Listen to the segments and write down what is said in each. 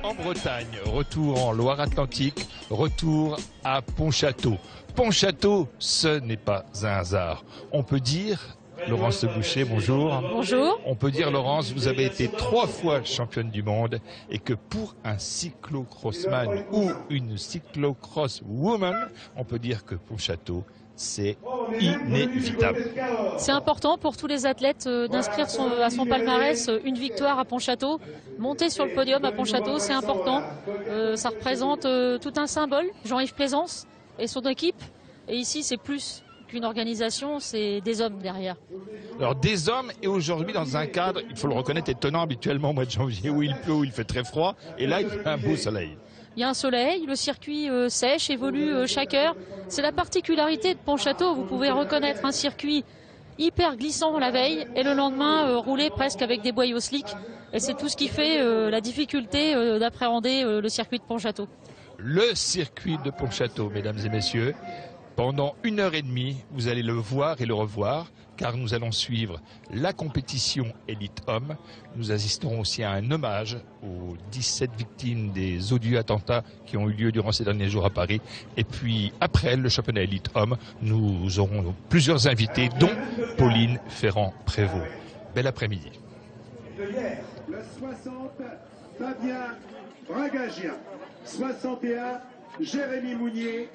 en Bretagne, retour en Loire-Atlantique, retour à Pontchâteau. Pontchâteau, ce n'est pas un hasard. On peut dire, Laurence Boucher, bonjour. Bonjour. On peut dire, Laurence, vous avez été 3 fois championne du monde et que pour un cyclocrossman ou une cyclocross-woman, on peut dire que Pontchâteau, c'est inévitable. C'est important pour tous les athlètes d'inscrire à son palmarès une victoire à Pontchâteau. Monter sur le podium à Pontchâteau, c'est important. Ça représente tout un symbole, Jean-Yves Plaisance et son équipe. Et ici, c'est plus qu'une organisation, c'est des hommes derrière. Alors des hommes, et aujourd'hui dans un cadre, il faut le reconnaître, étonnant habituellement au mois de janvier où il pleut, où il fait très froid, et là il fait un beau soleil. Il y a un soleil, le circuit sèche, évolue chaque heure. C'est la particularité de Pontchâteau. Vous pouvez reconnaître un circuit hyper glissant la veille et le lendemain rouler presque avec des boyaux slick. Et c'est tout ce qui fait la difficulté d'appréhender le circuit de Pontchâteau. Le circuit de Pontchâteau, mesdames et messieurs, pendant 1h30, vous allez le voir et le revoir, car nous allons suivre la compétition élite homme. Nous assisterons aussi à un hommage aux 17 victimes des odieux attentats qui ont eu lieu durant ces derniers jours à Paris. Et puis après le championnat élite homme, nous aurons plusieurs invités, dont Pauline Ferrand-Prévot. Bel après-midi. Le 60, Fabien Bragagien. 61, Jérémy Mounier.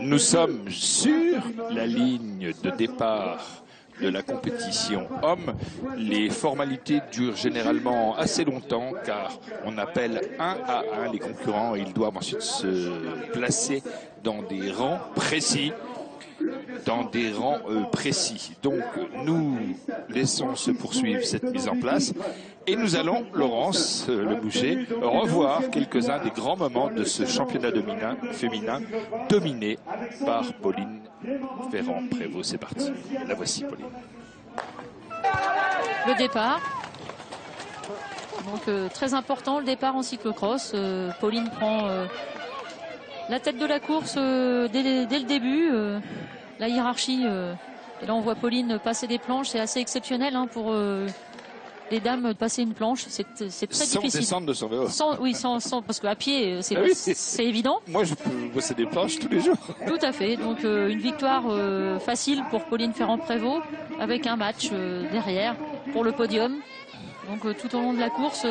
Nous sommes sur la ligne de départ de la compétition homme. Les formalités durent généralement assez longtemps car on appelle un à un les concurrents et ils doivent ensuite se placer dans des rangs précis. Donc nous laissons se poursuivre cette mise en place et nous allons, Laurence Le Boucher, revoir quelques-uns des grands moments de ce championnat féminin dominé par Pauline Ferrand-Prévot. C'est parti, la voici Pauline. Le départ. Donc très important le départ en cyclocross. Pauline prend la tête de la course dès le début. La hiérarchie, et là on voit Pauline passer des planches, c'est assez exceptionnel pour les dames de passer une planche, c'est très difficile. Sans descendre de son vélo. Sans, parce qu'à pied c'est c'est évident. Moi je peux bosser des planches tous les jours. Tout à fait, donc une victoire facile pour Pauline Ferrand-Prévot avec un match derrière pour le podium. Donc tout au long de la course,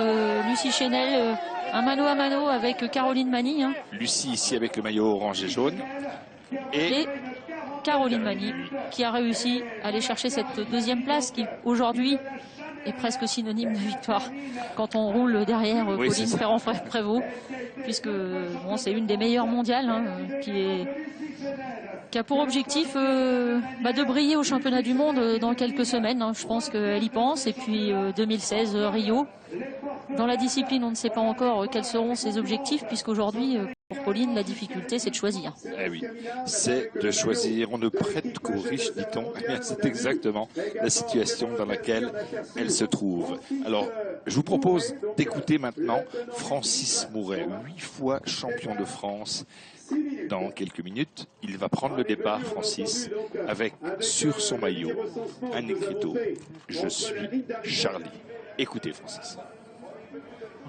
Lucie Chénel, un mano à mano avec Caroline Mani. Lucie ici avec le maillot orange et jaune. Et Caroline Mani qui a réussi à aller chercher cette deuxième place qui aujourd'hui est presque synonyme de victoire quand on roule derrière Pauline Ferrand-Prévot, puisque bon, c'est une des meilleures mondiales qui a pour objectif de briller au championnat du monde dans quelques semaines. Je pense qu'elle y pense. Et puis 2016 Rio. Dans la discipline, on ne sait pas encore quels seront ses objectifs, puisqu'aujourd'hui, pour Pauline, la difficulté, c'est de choisir. Eh oui, c'est de choisir. On ne prête qu'aux riches, dit-on. C'est exactement la situation dans laquelle elle se trouve. Alors, je vous propose d'écouter maintenant Francis Mouret, 8 fois champion de France. Dans quelques minutes, il va prendre le départ, Francis, avec sur son maillot un écriteau « Je suis Charlie ». Écoutez, Francis.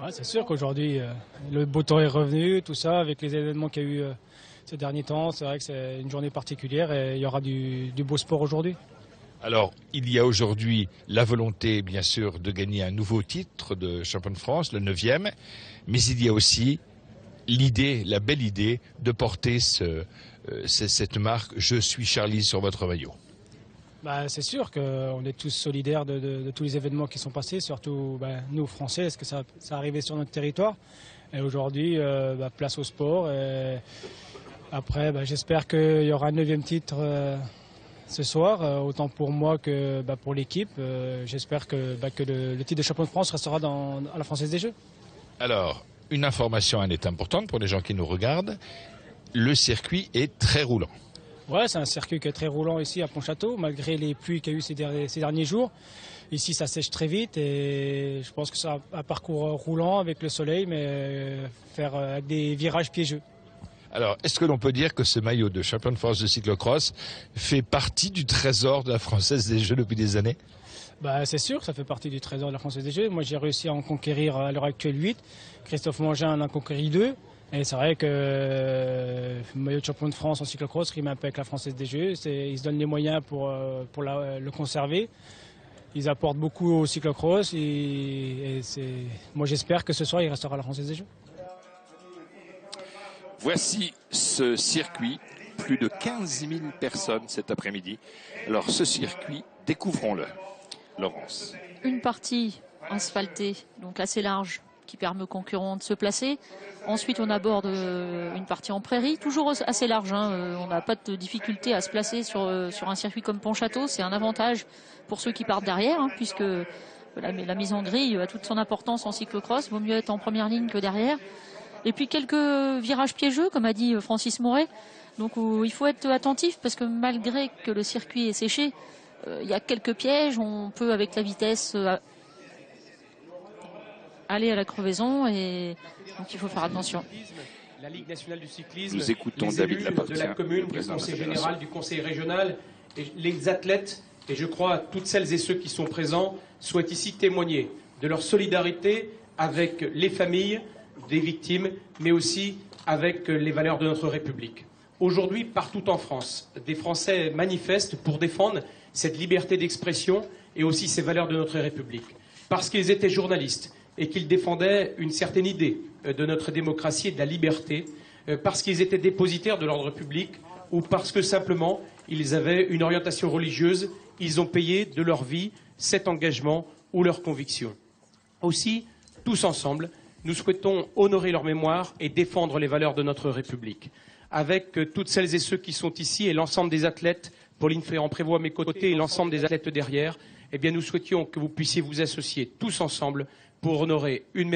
Ouais, c'est sûr qu'aujourd'hui, le beau temps est revenu, tout ça, avec les événements qu'il y a eu ces derniers temps. C'est vrai que c'est une journée particulière et il y aura du beau sport aujourd'hui. Alors, il y a aujourd'hui la volonté, bien sûr, de gagner un nouveau titre de champion de France, le 9e, mais il y a aussi l'idée, la belle idée, de porter cette marque « Je suis Charlie » sur votre maillot. C'est sûr qu'on est tous solidaires de tous les événements qui sont passés, surtout nous Français, parce que ça arrivait sur notre territoire. Et aujourd'hui, place au sport. Et après, j'espère qu'il y aura un 9e titre ce soir, autant pour moi que pour l'équipe. J'espère que le titre de champion de France restera à la Française des Jeux. Alors, une information elle est importante pour les gens qui nous regardent. Le circuit est très roulant. Ouais, c'est un circuit qui est très roulant ici à Pontchâteau, malgré les pluies qu'il y a eu ces derniers jours. Ici, ça sèche très vite et je pense que c'est un parcours roulant avec le soleil, mais avec des virages piégeux. Alors, est-ce que l'on peut dire que ce maillot de champion de France de cyclocross fait partie du trésor de la Française des Jeux depuis des années ? C'est sûr, ça fait partie du trésor de la Française des Jeux. Moi, j'ai réussi à en conquérir à l'heure actuelle 8. Christophe Mangin en a conquéri 2. Et c'est vrai que le maillot de champion de France en cyclocross rime un peu avec la Française des Jeux. Ils se donnent les moyens pour le conserver. Ils apportent beaucoup au cyclocross. Moi, j'espère que ce soir, il restera la Française des Jeux. Voici ce circuit. Plus de 15 000 personnes cet après-midi. Alors, ce circuit, découvrons-le. Laurence. Une partie asphaltée, donc assez large, qui permet aux concurrents de se placer. Ensuite, on aborde une partie en prairie, toujours assez large. On n'a pas de difficulté à se placer sur un circuit comme Pontchâteau. C'est un avantage pour ceux qui partent derrière, puisque la mise en grille a toute son importance en cyclocross. Vaut mieux être en première ligne que derrière. Et puis quelques virages piégeux, comme a dit Francis Mouret. Donc il faut être attentif, parce que malgré que le circuit est séché, il y a quelques pièges. On peut, avec la vitesse, aller à la crevaison, et donc il faut faire attention. La Ligue nationale du cyclisme, nous écoutons les David élus Laportière, de la commune, du conseil général, du conseil régional, et les athlètes, et je crois toutes celles et ceux qui sont présents, souhaitent ici témoigner de leur solidarité avec les familles des victimes, mais aussi avec les valeurs de notre République. Aujourd'hui, partout en France, des Français manifestent pour défendre cette liberté d'expression et aussi ces valeurs de notre République. Parce qu'ils étaient journalistes et qu'ils défendaient une certaine idée de notre démocratie et de la liberté, parce qu'ils étaient dépositaires de l'ordre public, ou parce que simplement ils avaient une orientation religieuse, ils ont payé de leur vie cet engagement ou leur conviction. Aussi, tous ensemble, nous souhaitons honorer leur mémoire et défendre les valeurs de notre République. Avec toutes celles et ceux qui sont ici et l'ensemble des athlètes, Pauline Ferrand-Prévot à mes côtés et l'ensemble des athlètes derrière, eh bien nous souhaitions que vous puissiez vous associer tous ensemble pour honorer une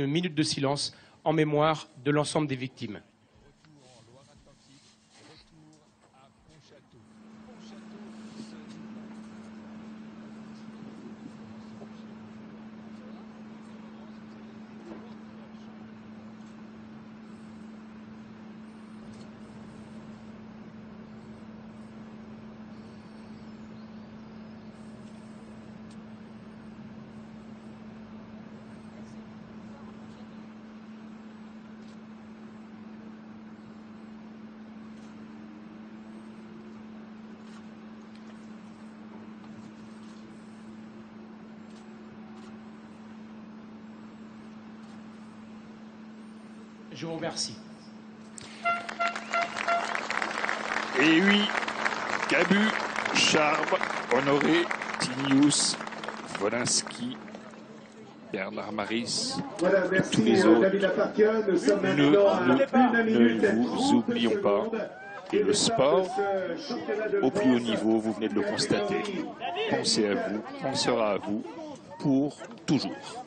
minute de silence en mémoire de l'ensemble des victimes. Je vous remercie. Et oui, Cabu, Charb, Honoré, Tinius, Wolinski, Bernard Maris, et tous les autres, ne vous oublions pas. Et le sport, au plus haut niveau, vous venez de le constater. Pensez à vous, pensera à vous pour toujours.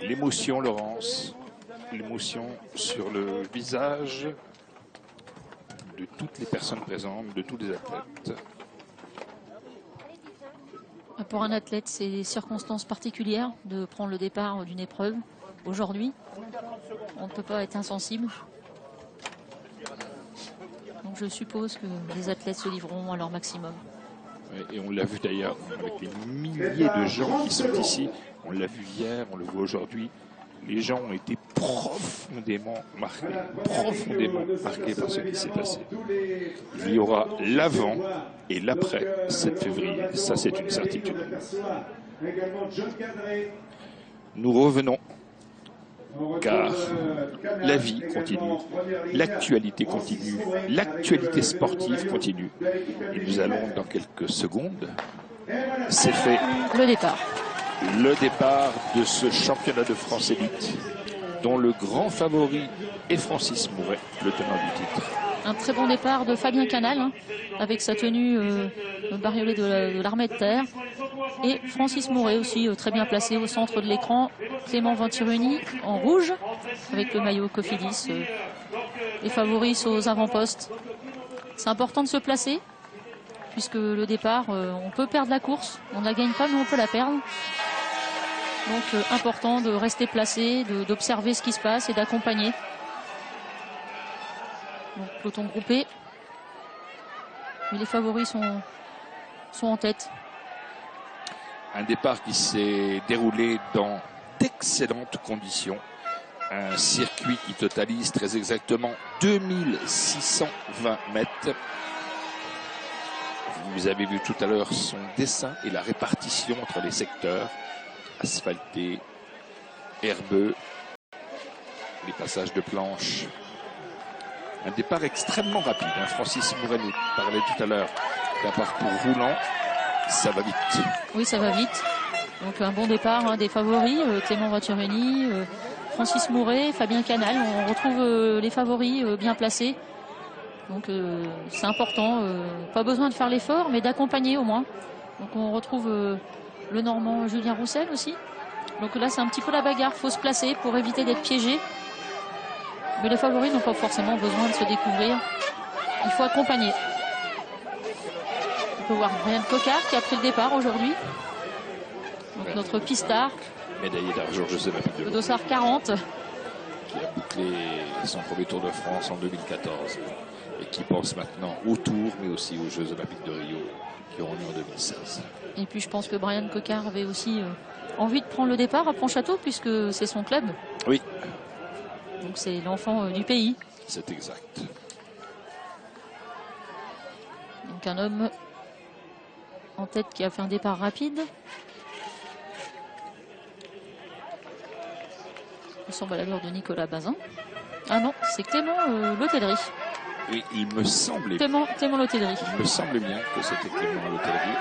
L'émotion, Laurence, l'émotion sur le visage de toutes les personnes présentes, de tous les athlètes. Pour un athlète, c'est des circonstances particulières de prendre le départ d'une épreuve. Aujourd'hui, on ne peut pas être insensible. Donc je suppose que les athlètes se livreront à leur maximum. Et on l'a vu d'ailleurs avec les milliers de gens qui sont ici. On l'a vu hier, on le voit aujourd'hui. Les gens ont été profondément marqués par ce qui s'est passé. Il y aura l'avant et l'après 7 février. Ça, c'est une certitude. Nous revenons, car la vie continue, l'actualité continue, l'actualité sportive continue. Et nous allons, dans quelques secondes, c'est fait. Le départ de ce championnat de France élite, dont le grand favori est Francis Mouret, le tenant du titre. Un très bon départ de Fabien Canal, avec sa tenue bariolée de l'armée de terre. Et Francis Mouret aussi, très bien placé au centre de l'écran. Clément Venturoni en rouge, avec le maillot Cofidis les favoris aux avant-postes. C'est important de se placer, puisque le départ, on peut perdre la course. On ne la gagne pas, mais on peut la perdre. Donc important de rester placé, d'observer ce qui se passe et d'accompagner. Donc peloton groupé. Mais les favoris sont en tête. Un départ qui s'est déroulé dans d'excellentes conditions. Un circuit qui totalise très exactement 2620 mètres. Vous avez vu tout à l'heure son dessin et la répartition entre les secteurs asphaltés, herbeux, les passages de planches. Un départ extrêmement rapide. Francis Mouret nous parlait tout à l'heure d'un parcours roulant. Ça va vite. Oui, ça va vite. Donc un bon départ des favoris, Clément Venturini, Francis Mouret, Fabien Canal. On retrouve les favoris bien placés. Donc c'est important. Pas besoin de faire l'effort, mais d'accompagner au moins. Donc on retrouve le Normand Julien Roussel aussi. Donc là c'est un petit peu la bagarre. Il faut se placer pour éviter d'être piégé. Mais les favoris n'ont pas forcément besoin de se découvrir. Il faut accompagner. On peut voir Brian Coquard qui a pris le départ aujourd'hui. Donc notre pistard. Médaillé d'argent, je sais pas. Le dossard 40. Qui a bouclé son premier Tour de France en 2014. Et qui pense maintenant au Tour, mais aussi aux Jeux Olympiques de Rio qui auront lieu en 2016. Et puis je pense que Brian Coquard avait aussi envie de prendre le départ à Pontchâteau puisque c'est son club. Oui. Donc c'est l'enfant du pays. C'est exact. Donc un homme en tête qui a fait un départ rapide. Il ressemble à l'allure de Nicolas Bazin. Ah non, c'est Clément L'Hôtellerie. Oui, il me semblait. Clément L'Hôtellerie. Il me semblait bien que c'était Clément L'Hôtellerie.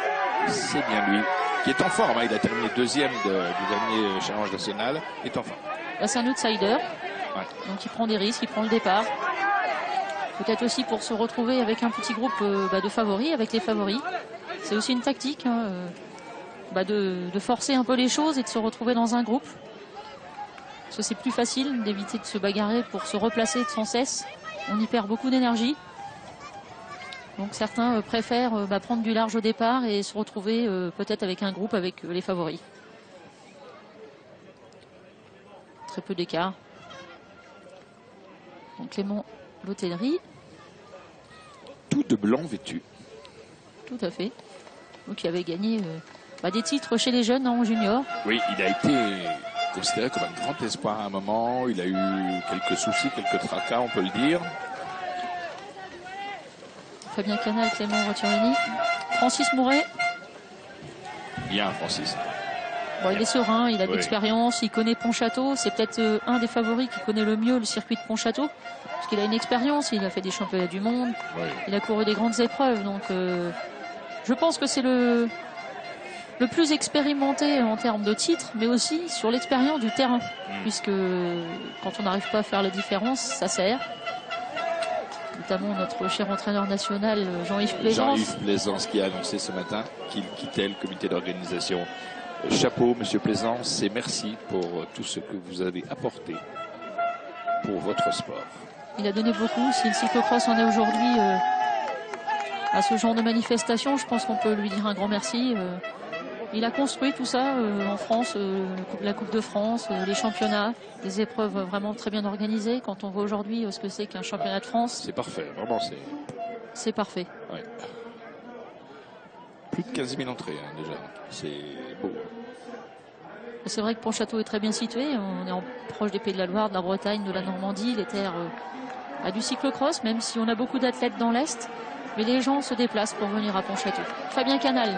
C'est bien lui. Qui est en forme. Il a terminé deuxième du dernier challenge national. Il est en forme. Là, c'est un outsider. Ouais. Donc il prend des risques, il prend le départ. Peut-être aussi pour se retrouver avec un petit groupe de favoris, avec les favoris. C'est aussi une tactique de forcer un peu les choses et de se retrouver dans un groupe. Parce que c'est plus facile d'éviter de se bagarrer pour se replacer sans cesse. On y perd beaucoup d'énergie. Donc certains préfèrent prendre du large au départ et se retrouver peut-être avec un groupe avec les favoris. Très peu d'écart. Donc Clément L'Hôtellerie. Tout de blanc vêtu. Tout à fait. Donc il avait gagné des titres chez les jeunes en junior. Oui, il a été considéré comme un grand espoir à un moment. Il a eu quelques soucis, quelques tracas, on peut le dire. Fabien Canal, Clément Venturini. Francis Mouret. Bien, Francis. Bon, il est serein, il a de l'expérience, il connaît Pontchâteau. C'est peut-être un des favoris qui connaît le mieux le circuit de Pontchâteau. Parce qu'il a une expérience, il a fait des championnats du monde. Oui. Il a couru des grandes épreuves. Donc je pense que c'est le plus expérimenté en termes de titres, mais aussi sur l'expérience du terrain. Puisque quand on n'arrive pas à faire la différence, ça sert. Notamment notre cher entraîneur national Jean-Yves Plaisance. Jean-Yves Plaisance qui a annoncé ce matin qu'il quittait le comité d'organisation. Chapeau, monsieur Plaisance, et merci pour tout ce que vous avez apporté pour votre sport. Il a donné beaucoup. Si le cyclocross en est aujourd'hui à ce genre de manifestation, je pense qu'on peut lui dire un grand merci. Il a construit tout ça en France, la Coupe de France, les championnats, des épreuves vraiment très bien organisées. Quand on voit aujourd'hui ce que c'est qu'un championnat de France. C'est parfait, vraiment c'est parfait. Ouais. Plus de 15 000 entrées déjà, c'est beau. C'est vrai que Pontchâteau est très bien situé. On est proche des Pays de la Loire, de la Bretagne, de la Normandie, les terres du cyclocross, même si on a beaucoup d'athlètes dans l'Est. Mais les gens se déplacent pour venir à Pontchâteau. Fabien Canal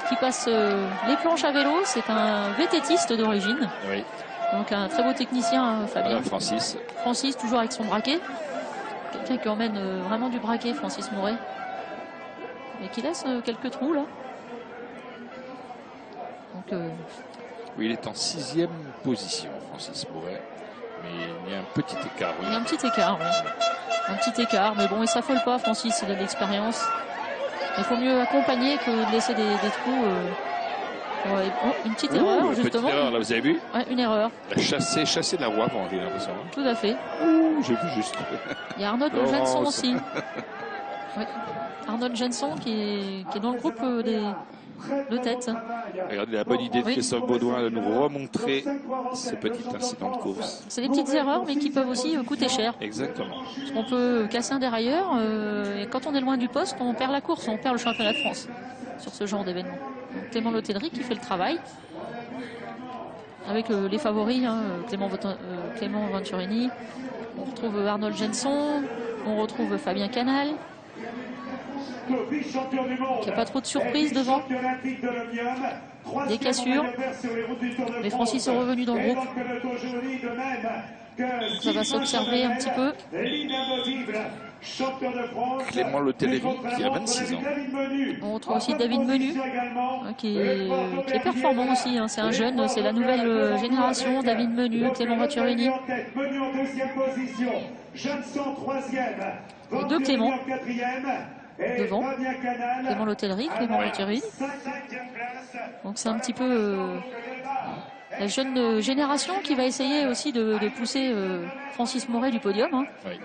qui passe les planches à vélo, c'est un VTTiste d'origine. Oui. Donc un très beau technicien, Fabien. Francis. Francis, toujours avec son braquet. Quelqu'un qui emmène vraiment du braquet, Francis Mouret. Et qui laisse quelques trous là. Donc, oui, il est en 6e position, Francis Mouret. Mais il y a un petit écart. Oui. Il y a un petit écart, oui. Un petit écart, mais bon, il s'affole pas, Francis, il a de l'expérience. Il faut mieux accompagner que de laisser des trous Ouais, oh, une petite erreur, une justement. petite erreur, là, vous avez vu? Ouais, une erreur. La chasser de la voie, bon, j'ai l'impression. Tout à fait. J'ai vu juste. Il y a Arnold Laurence. Jenson aussi. Ouais. Arnold Jenson qui est dans le groupe de tête. Regardez la bonne idée de Oui. Christophe Baudouin de nous remontrer ce petit incident de course. C'est des petites erreurs, mais qui peuvent aussi coûter cher. Exactement. On peut casser un dérailleur, et quand on est loin du poste, on perd la course, on perd le championnat de France sur ce genre d'événement. Donc, Clément Letellerie qui fait le travail avec les favoris, hein, Clément Venturini. On retrouve Arnold Jenson, on retrouve Fabien Canal. Il n'y a pas trop de surprises devant. Des cassures. Les Francis sont revenus dans le groupe. Donc ça va s'observer un petit peu. Clément Letellerie qui a 26 ans. On retrouve aussi David Menu, hein, qui est performant aussi. Hein. C'est un jeune, c'est la nouvelle génération. David Menu, Clément Venturini. Et deux Clément devant. Clément Letellerie, Clément Venturini. Donc c'est un petit peu la jeune génération qui va essayer aussi de pousser Francis Moret du podium. Hein. Oui.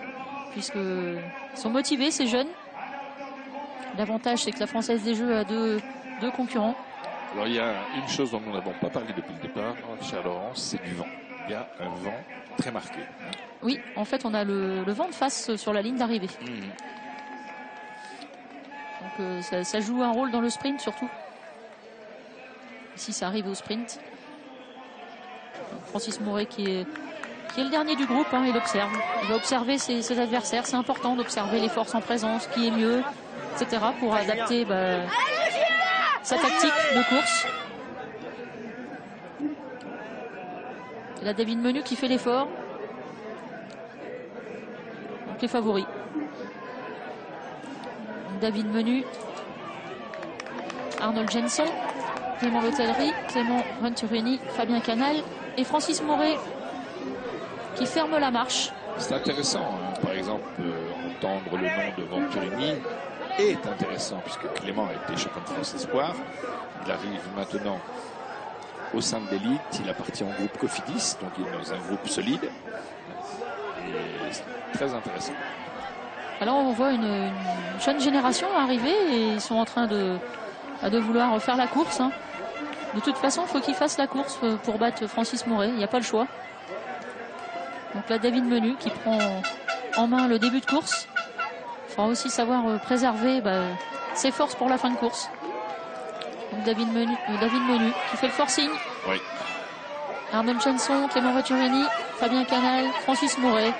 Puisqu'ils sont motivés, ces jeunes. L'avantage, c'est que la Française des Jeux a deux concurrents. Alors il y a une chose dont nous n'avons pas parlé depuis le départ, cher Laurence, c'est du vent. Il y a un vent très marqué. Oui, en fait, on a le vent de face sur la ligne d'arrivée. Donc ça joue un rôle dans le sprint surtout. Ici, ça arrive au sprint. Donc, Francis Moret qui est le dernier du groupe, hein, il observe. Il va observer ses adversaires. C'est important d'observer les forces en présence, qui est mieux, etc. pour adapter sa tactique de course. Et là, David Menu qui fait l'effort. Donc les favoris. Donc, David Menu, Arnold Jenson, Clément Letellerie, Clément Venturini, Fabien Canal et Francis Moret qui ferme la marche. C'est intéressant, hein. Par exemple, entendre le nom de Venturini est intéressant puisque Clément a été champion de France Espoir. Il arrive maintenant au sein de l'élite. Il appartient au groupe Cofidis, donc il est dans un groupe solide. Et c'est très intéressant. Alors on voit une jeune génération arriver et ils sont en train de vouloir faire la course. Hein. De toute façon, il faut qu'ils fassent la course pour battre Francis Moret. Il n'y a pas le choix. Donc là, David Menu qui prend en main le début de course. Il faudra aussi savoir préserver ses forces pour la fin de course. Donc David Menu qui fait le forcing. Oui. Arnold Jenson, Clément Venturini, Fabien Canal, Francis Moret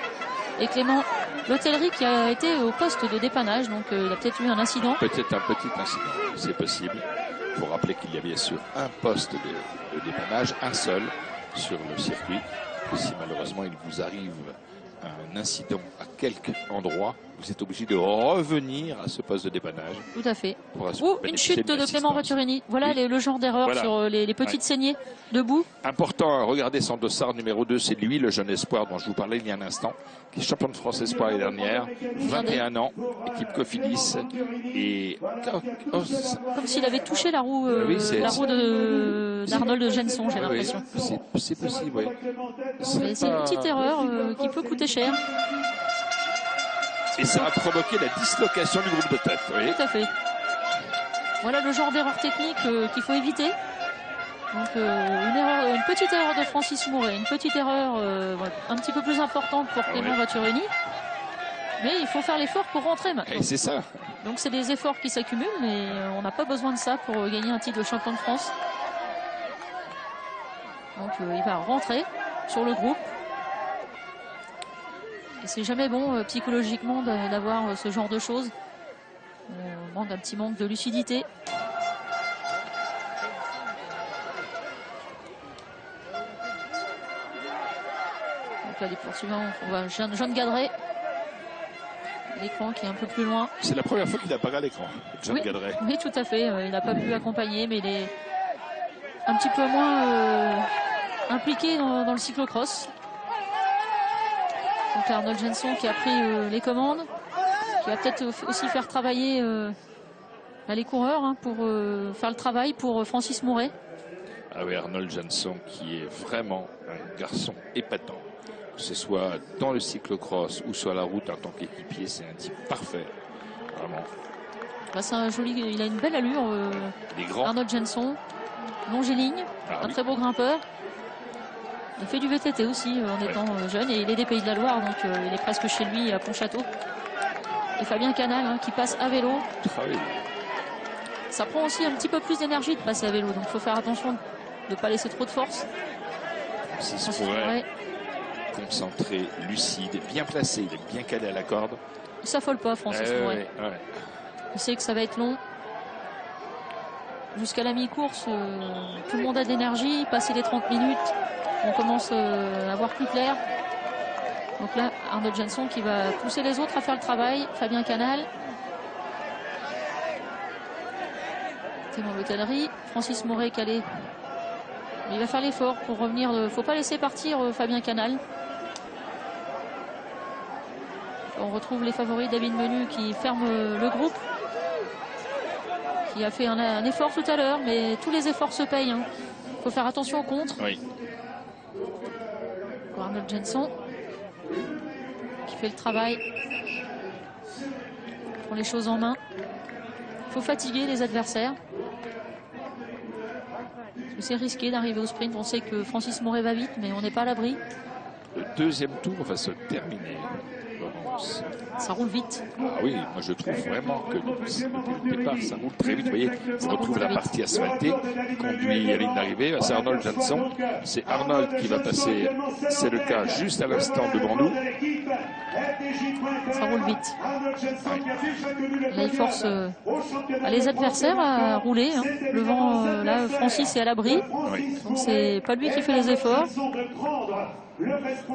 et Clément Letellerie qui a été au poste de dépannage. Donc il a peut-être eu un incident. Peut-être un petit incident, c'est possible. Il faut rappeler qu'il y a bien sûr un poste de dépannage, un seul sur le circuit. Et si malheureusement il vous arrive un incident à quelque endroit, vous êtes obligé de revenir à ce poste de dépannage. Tout à fait. Ou une chute de Clément Venturini. Voilà oui. le genre d'erreur sur les petites saignées debout. Important à regarder son dossard numéro 2, c'est lui, le jeune espoir dont je vous parlais il y a un instant, qui est champion de France Espoir l'année dernière, 21 ans, équipe Cofidis. Et comme s'il avait touché la roue, d'Arnold Jenson, j'ai l'impression. C'est possible, oui. C'est une petite erreur qui peut coûter cher. Et ça a provoqué la dislocation du groupe de tête. Oui. Tout à fait. Voilà le genre d'erreur technique qu'il faut éviter. Donc une petite erreur de Francis Moret, une petite erreur un petit peu plus importante pour Clément Venturini. Mais il faut faire l'effort pour rentrer maintenant. Et c'est ça. Donc c'est des efforts qui s'accumulent, mais on n'a pas besoin de ça pour gagner un titre de champion de France. Donc il va rentrer sur le groupe. Et c'est jamais bon psychologiquement d'avoir ce genre de choses. On manque un petit manque de lucidité. Donc là les poursuivants, on voit Jean Gadret. L'écran qui est un peu plus loin. C'est la première fois qu'il apparaît à l'écran, Jean Gadret. Oui, tout à fait. Il n'a pas pu accompagner, mais il est un petit peu moins impliqué dans le cyclocross. Donc Arnold Jenson qui a pris les commandes, qui va peut-être aussi faire travailler les coureurs pour faire le travail pour Francis Moret. Ah oui, Arnold Jansson qui est vraiment un garçon épatant. Que ce soit dans le cyclocross ou sur la route en tant qu'équipier, c'est un type parfait. Vraiment. Bah, c'est un joli, il a une belle allure. Il est grand. Arnold Jansson, longiligne, un très beau grimpeur. Il fait du VTT aussi en étant jeune et il est des Pays de la Loire, donc il est presque chez lui à Pontchâteau. Et Fabien Canal qui passe à vélo. Ça prend aussi un petit peu plus d'énergie de passer à vélo, donc il faut faire attention de ne pas laisser trop de force. Francis Mouret, concentré, lucide, bien placé, il est bien calé à la corde. Il s'affole pas, Francis Mouret. Il sait que ça va être long. Jusqu'à la mi-course, tout le monde a de l'énergie. Passer les 30 minutes, on commence à voir plus clair. Donc là, Arnold Jansson qui va pousser les autres à faire le travail. Fabien Canal. Théo L'Hôtellerie. Francis Mouret calé. Il va faire l'effort pour revenir. Il ne faut pas laisser partir Fabien Canal. On retrouve les favoris. David Menu qui ferme le groupe. Qui a fait un effort tout à l'heure, mais tous les efforts se payent. Il faut faire attention au contre. Oui. Pour Arnold Jansson qui fait le travail. Prend les choses en main. Il faut fatiguer les adversaires. C'est risqué d'arriver au sprint. On sait que Francis Mouret va vite, mais on n'est pas à l'abri. Le deuxième tour va se terminer. Ça roule vite. Ah oui, moi je trouve vraiment que depuis le départ, ça roule très vite. Vous voyez, on retrouve la partie asphaltée, conduit à ligne d'arrivée. C'est Arnold Jansson. C'est Arnold qui va passer. C'est le cas juste à l'instant devant nous. Ça roule vite. Là, il force les adversaires à rouler. Le vent, là, Francis est à l'abri. Oui. Donc c'est pas lui qui fait les efforts.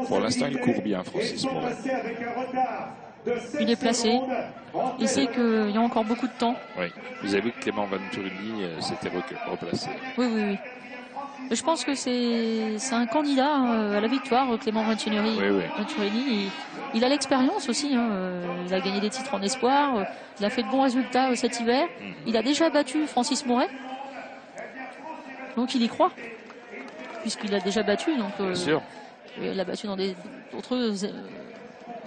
Pour l'instant, il court bien, Francis Mouret. Il est placé. Il sait qu'il y a encore beaucoup de temps. Oui. Vous avez vu que Clément Venturini s'était replacé. Oui. Mais je pense que c'est un candidat à la victoire, Clément Venturini. Oui. Venturini, il a l'expérience aussi. Il a gagné des titres en espoir. Il a fait de bons résultats cet hiver. Il a déjà battu Francis Mouret. Donc il y croit. Puisqu'il a déjà battu. Donc, bien sûr. Il l'a battu dans d'autres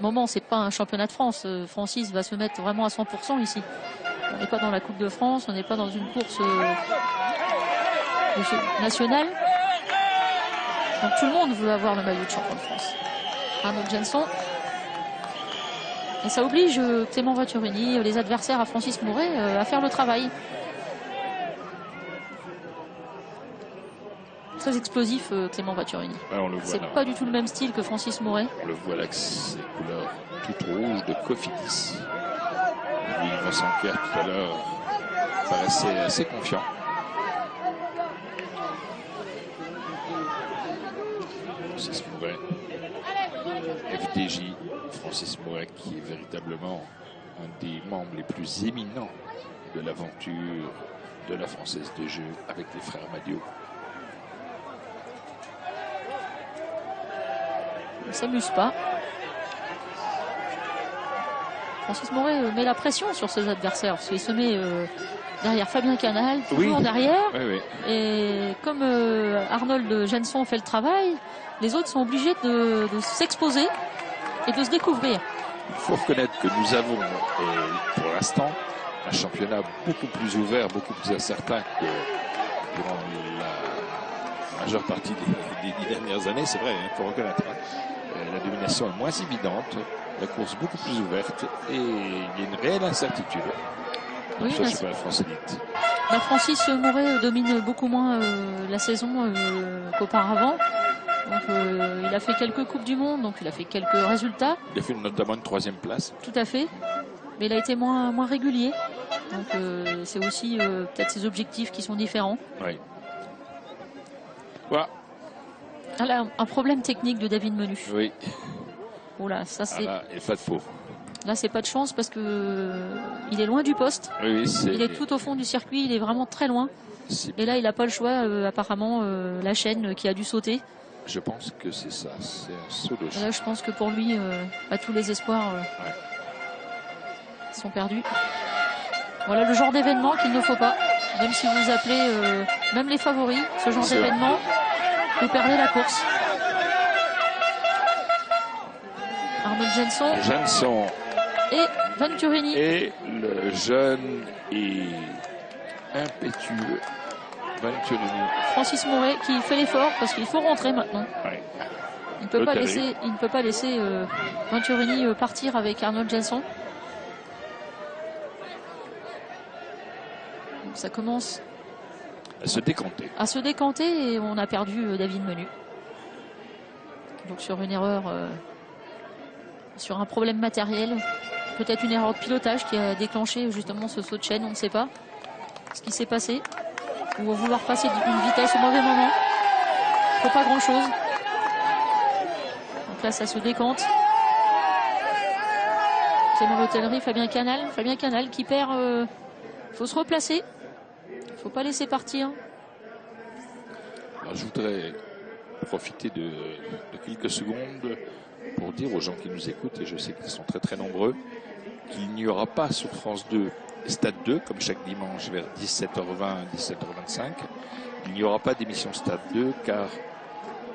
moments. C'est pas un championnat de France. Francis va se mettre vraiment à 100% ici. On n'est pas dans la Coupe de France. On n'est pas dans une course nationale. Donc tout le monde veut avoir le maillot de champion de France. Arnold Jansson. Et ça oblige Clément Venturini, les adversaires à Francis Mouret, à faire le travail. Très explosif, Clément Venturini. Ouais, c'est pas du tout le même style que Francis Mouret. On le voit là que c'est couleur toute rouge de Cofidis. Louis Sanquer tout à l'heure paraissait assez confiant. Francis Mouret, FDJ, Francis Mouret qui est véritablement un des membres les plus éminents de l'aventure de la Française des Jeux avec les frères Madio. Il ne s'amuse pas. Francis Mouret met la pression sur ses adversaires parce qu'il se met derrière Fabien Canal, toujours derrière. Oui. Et comme Arnold Jansson fait le travail, les autres sont obligés de s'exposer et de se découvrir. Il faut reconnaître que nous avons, pour l'instant, un championnat beaucoup plus ouvert, beaucoup plus incertain que durant la majeure partie des 10 dernières années. C'est vrai, il faut reconnaître. La domination est moins évidente, la course beaucoup plus ouverte et il y a une réelle incertitude. Oui, ça, c'est pas la France élite. Francis Mouret domine beaucoup moins la saison qu'auparavant. Donc, il a fait quelques Coupes du Monde, donc il a fait quelques résultats. Il a fait notamment une 3e place. Tout à fait. Mais il a été moins régulier. Donc c'est aussi peut-être ses objectifs qui sont différents. Oui. Voilà. Ah là, un problème technique de David Menu. Oui. Oh là, ça c'est. Ah là, et pas de peau. Là, c'est pas de chance parce que il est loin du poste. Oui, il est tout au fond du circuit, il est vraiment très loin. Et là, il n'a pas le choix, apparemment, la chaîne qui a dû sauter. Je pense que c'est ça, c'est un saut de chaîne. Là, je pense que pour lui, tous les espoirs sont perdus. Voilà le genre d'événement qu'il ne faut pas Même si vous appelez même les favoris, ce genre d'événement, vous perdez la course. Arnold Jenson et Venturini. Et le jeune et impétueux Venturini. Francis Mouret qui fait l'effort parce qu'il faut rentrer maintenant. Ouais. Il ne peut pas laisser Venturini partir avec Arnold Jenson. Ça commence À se décanter. Et on a perdu David Menu. Donc sur une erreur, sur un problème matériel, peut-être une erreur de pilotage qui a déclenché justement ce saut de chaîne, on ne sait pas ce qui s'est passé. Ou vouloir passer d'une vitesse au mauvais moment. Il ne faut pas grand-chose. Donc là, ça se décante. Clément L'Hôtellerie, Fabien Canal qui perd. Il faut se replacer. Il ne faut pas laisser partir. Alors, je voudrais profiter de quelques secondes pour dire aux gens qui nous écoutent, et je sais qu'ils sont très très nombreux, qu'il n'y aura pas sur France 2 Stade 2, comme chaque dimanche vers 17h20, 17h25. Il n'y aura pas d'émission Stade 2, car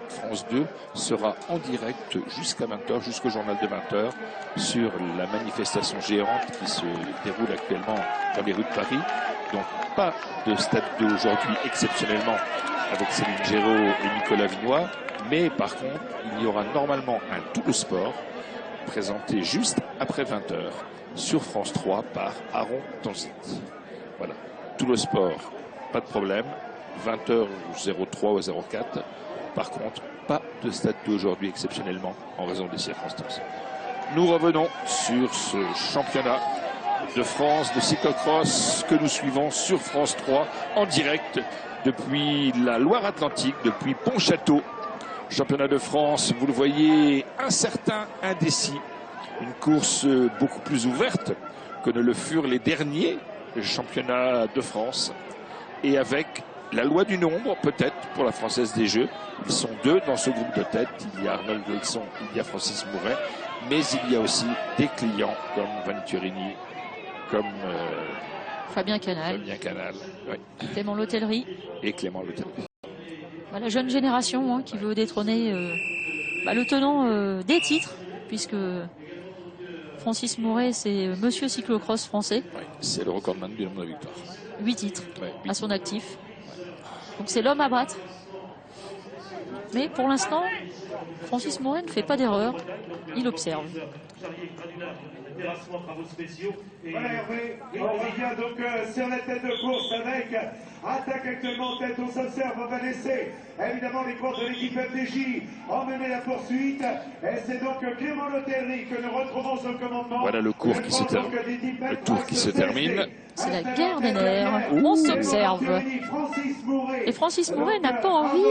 France 2 sera en direct jusqu'à 20h, jusqu'au journal de 20h, sur la manifestation géante qui se déroule actuellement dans les rues de Paris. Donc pas de Stade 2 aujourd'hui, exceptionnellement, avec Céline Géraud et Nicolas Vignois. Mais par contre, il y aura normalement un Tout le Sport présenté juste après 20h sur France 3 par Aaron Tonzit. Voilà, Tout le Sport, pas de problème, 20h03 ou 04. Par contre, pas de Stade 2 aujourd'hui exceptionnellement en raison des circonstances. Nous revenons sur ce championnat de France de cyclocross que nous suivons sur France 3 en direct depuis la Loire-Atlantique, depuis Pontchâteau. Championnat de France, vous le voyez, incertain, indécis. Une course beaucoup plus ouverte que ne le furent les derniers championnats de France. Et avec la loi du nombre, peut-être, pour la Française des Jeux. Ils sont deux dans ce groupe de tête. Il y a Arnold Wilson, il y a Francis Mouret. Mais il y a aussi des clients comme Venturini, comme Fabien Canal. Oui. Clément L'Hôtellerie. Et Clément L'Hôtellerie. La jeune génération qui veut détrôner le tenant des titres, puisque Francis Mouret, c'est monsieur cyclocross français. Oui, c'est le recordman du nombre de victoires. 8 titres Oui, à son actif. Donc c'est l'homme à battre. Mais pour l'instant, Francis Mouret ne fait pas d'erreur. Il observe. Voilà Hervé, on revient donc sur la tête de course avec attaque actuellement en tête, on s'observe, on va laisser évidemment les courses de l'équipe FDJ emmener la poursuite et c'est donc Clément L'Hôtellerie que nous retrouvons au commandement. Voilà le cours qui se termine. Le tour qui se termine. C'est la guerre des nerfs. On s'observe. Et Francis Mouret n'a pas envie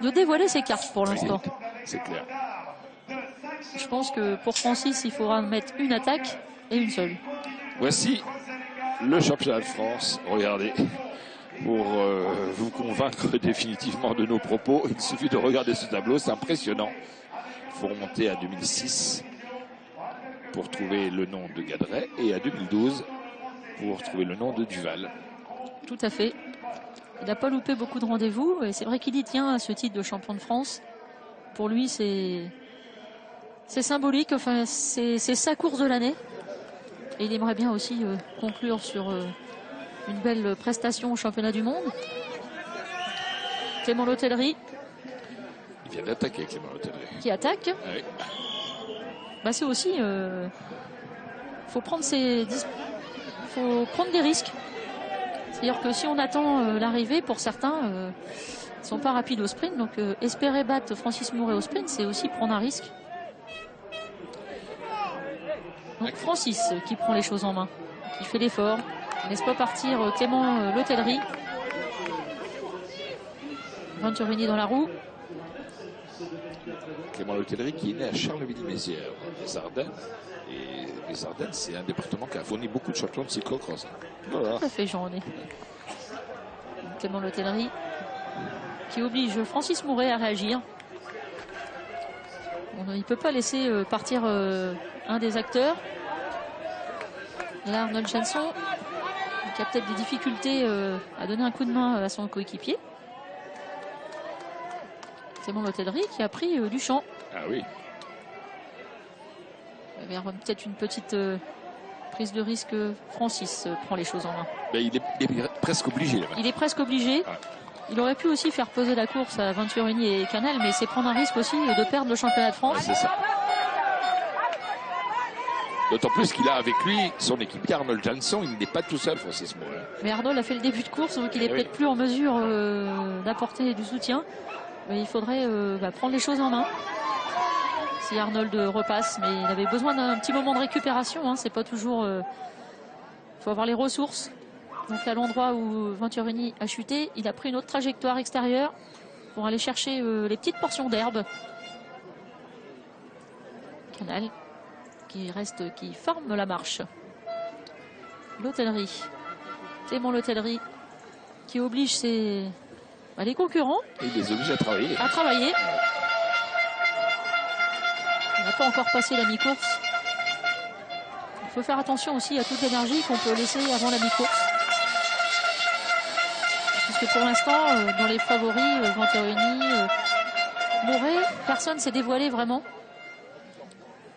de dévoiler ses cartes pour l'instant. C'est clair. Je pense que pour Francis, il faudra mettre une attaque et une seule. Voici le championnat de France. Regardez, pour vous convaincre définitivement de nos propos, il suffit de regarder ce tableau, c'est impressionnant. Il faut remonter à 2006 pour trouver le nom de Gadret et à 2012 pour trouver le nom de Duval. Tout à fait. Il n'a pas loupé beaucoup de rendez-vous et c'est vrai qu'il y tient à ce titre de champion de France. Pour lui, c'est symbolique, enfin c'est sa course de l'année. Et il aimerait bien aussi conclure sur une belle prestation au championnat du monde. Clément L'Hôtellerie. Il vient d'attaquer Clément L'Hôtellerie. Qui attaque. Oui. C'est aussi... faut prendre des risques. C'est-à-dire que si on attend l'arrivée, pour certains, ils ne sont pas rapides au sprint. Donc espérer battre Francis Mouret au sprint, c'est aussi prendre un risque. Donc Francis qui prend les choses en main, qui fait l'effort, laisse pas partir Clément L'Hôtellerie. Venturini dans la roue. Clément L'Hôtellerie qui est né à Charleville-Mézières, les Ardennes. Et les Ardennes, c'est un département qui a fourni beaucoup de champions de cyclocross. Voilà. Tout à fait, Jean-René. Clément L'Hôtellerie qui oblige Francis Mouret à réagir. Il ne peut pas laisser partir un des acteurs. Là, Arnold Jenson, qui a peut-être des difficultés à donner un coup de main à son coéquipier. Clément Lotellerie qui a pris du champ. Ah oui. Il y avait peut-être une petite prise de risque. Francis prend les choses en main. Ben, il est presque obligé. Là, il est presque obligé. Ah. Il aurait pu aussi faire peser la course à Venturini et Canal, mais c'est prendre un risque aussi de perdre le championnat de France. Ouais, c'est ça. D'autant plus qu'il a avec lui son équipier Arnold Jansson. Il n'est pas tout seul, Francis Mouret. Mais Arnold a fait le début de course, donc il est peut-être plus en mesure d'apporter du soutien. Mais il faudrait prendre les choses en main. Si Arnold repasse, mais il avait besoin d'un petit moment de récupération. Hein, c'est pas toujours. Il faut avoir les ressources. Donc à l'endroit où Venturini a chuté, il a pris une autre trajectoire extérieure pour aller chercher les petites portions d'herbe. Canal qui forme la marche. Lotellerie. Clément Lotellerie qui oblige les concurrents Et il les oblige à travailler. On n'a pas encore passé la mi-course. Il faut faire attention aussi à toute l'énergie qu'on peut laisser avant la mi-course. Puisque pour l'instant, dans les favoris, Venturini, Mouret, personne ne s'est dévoilé vraiment.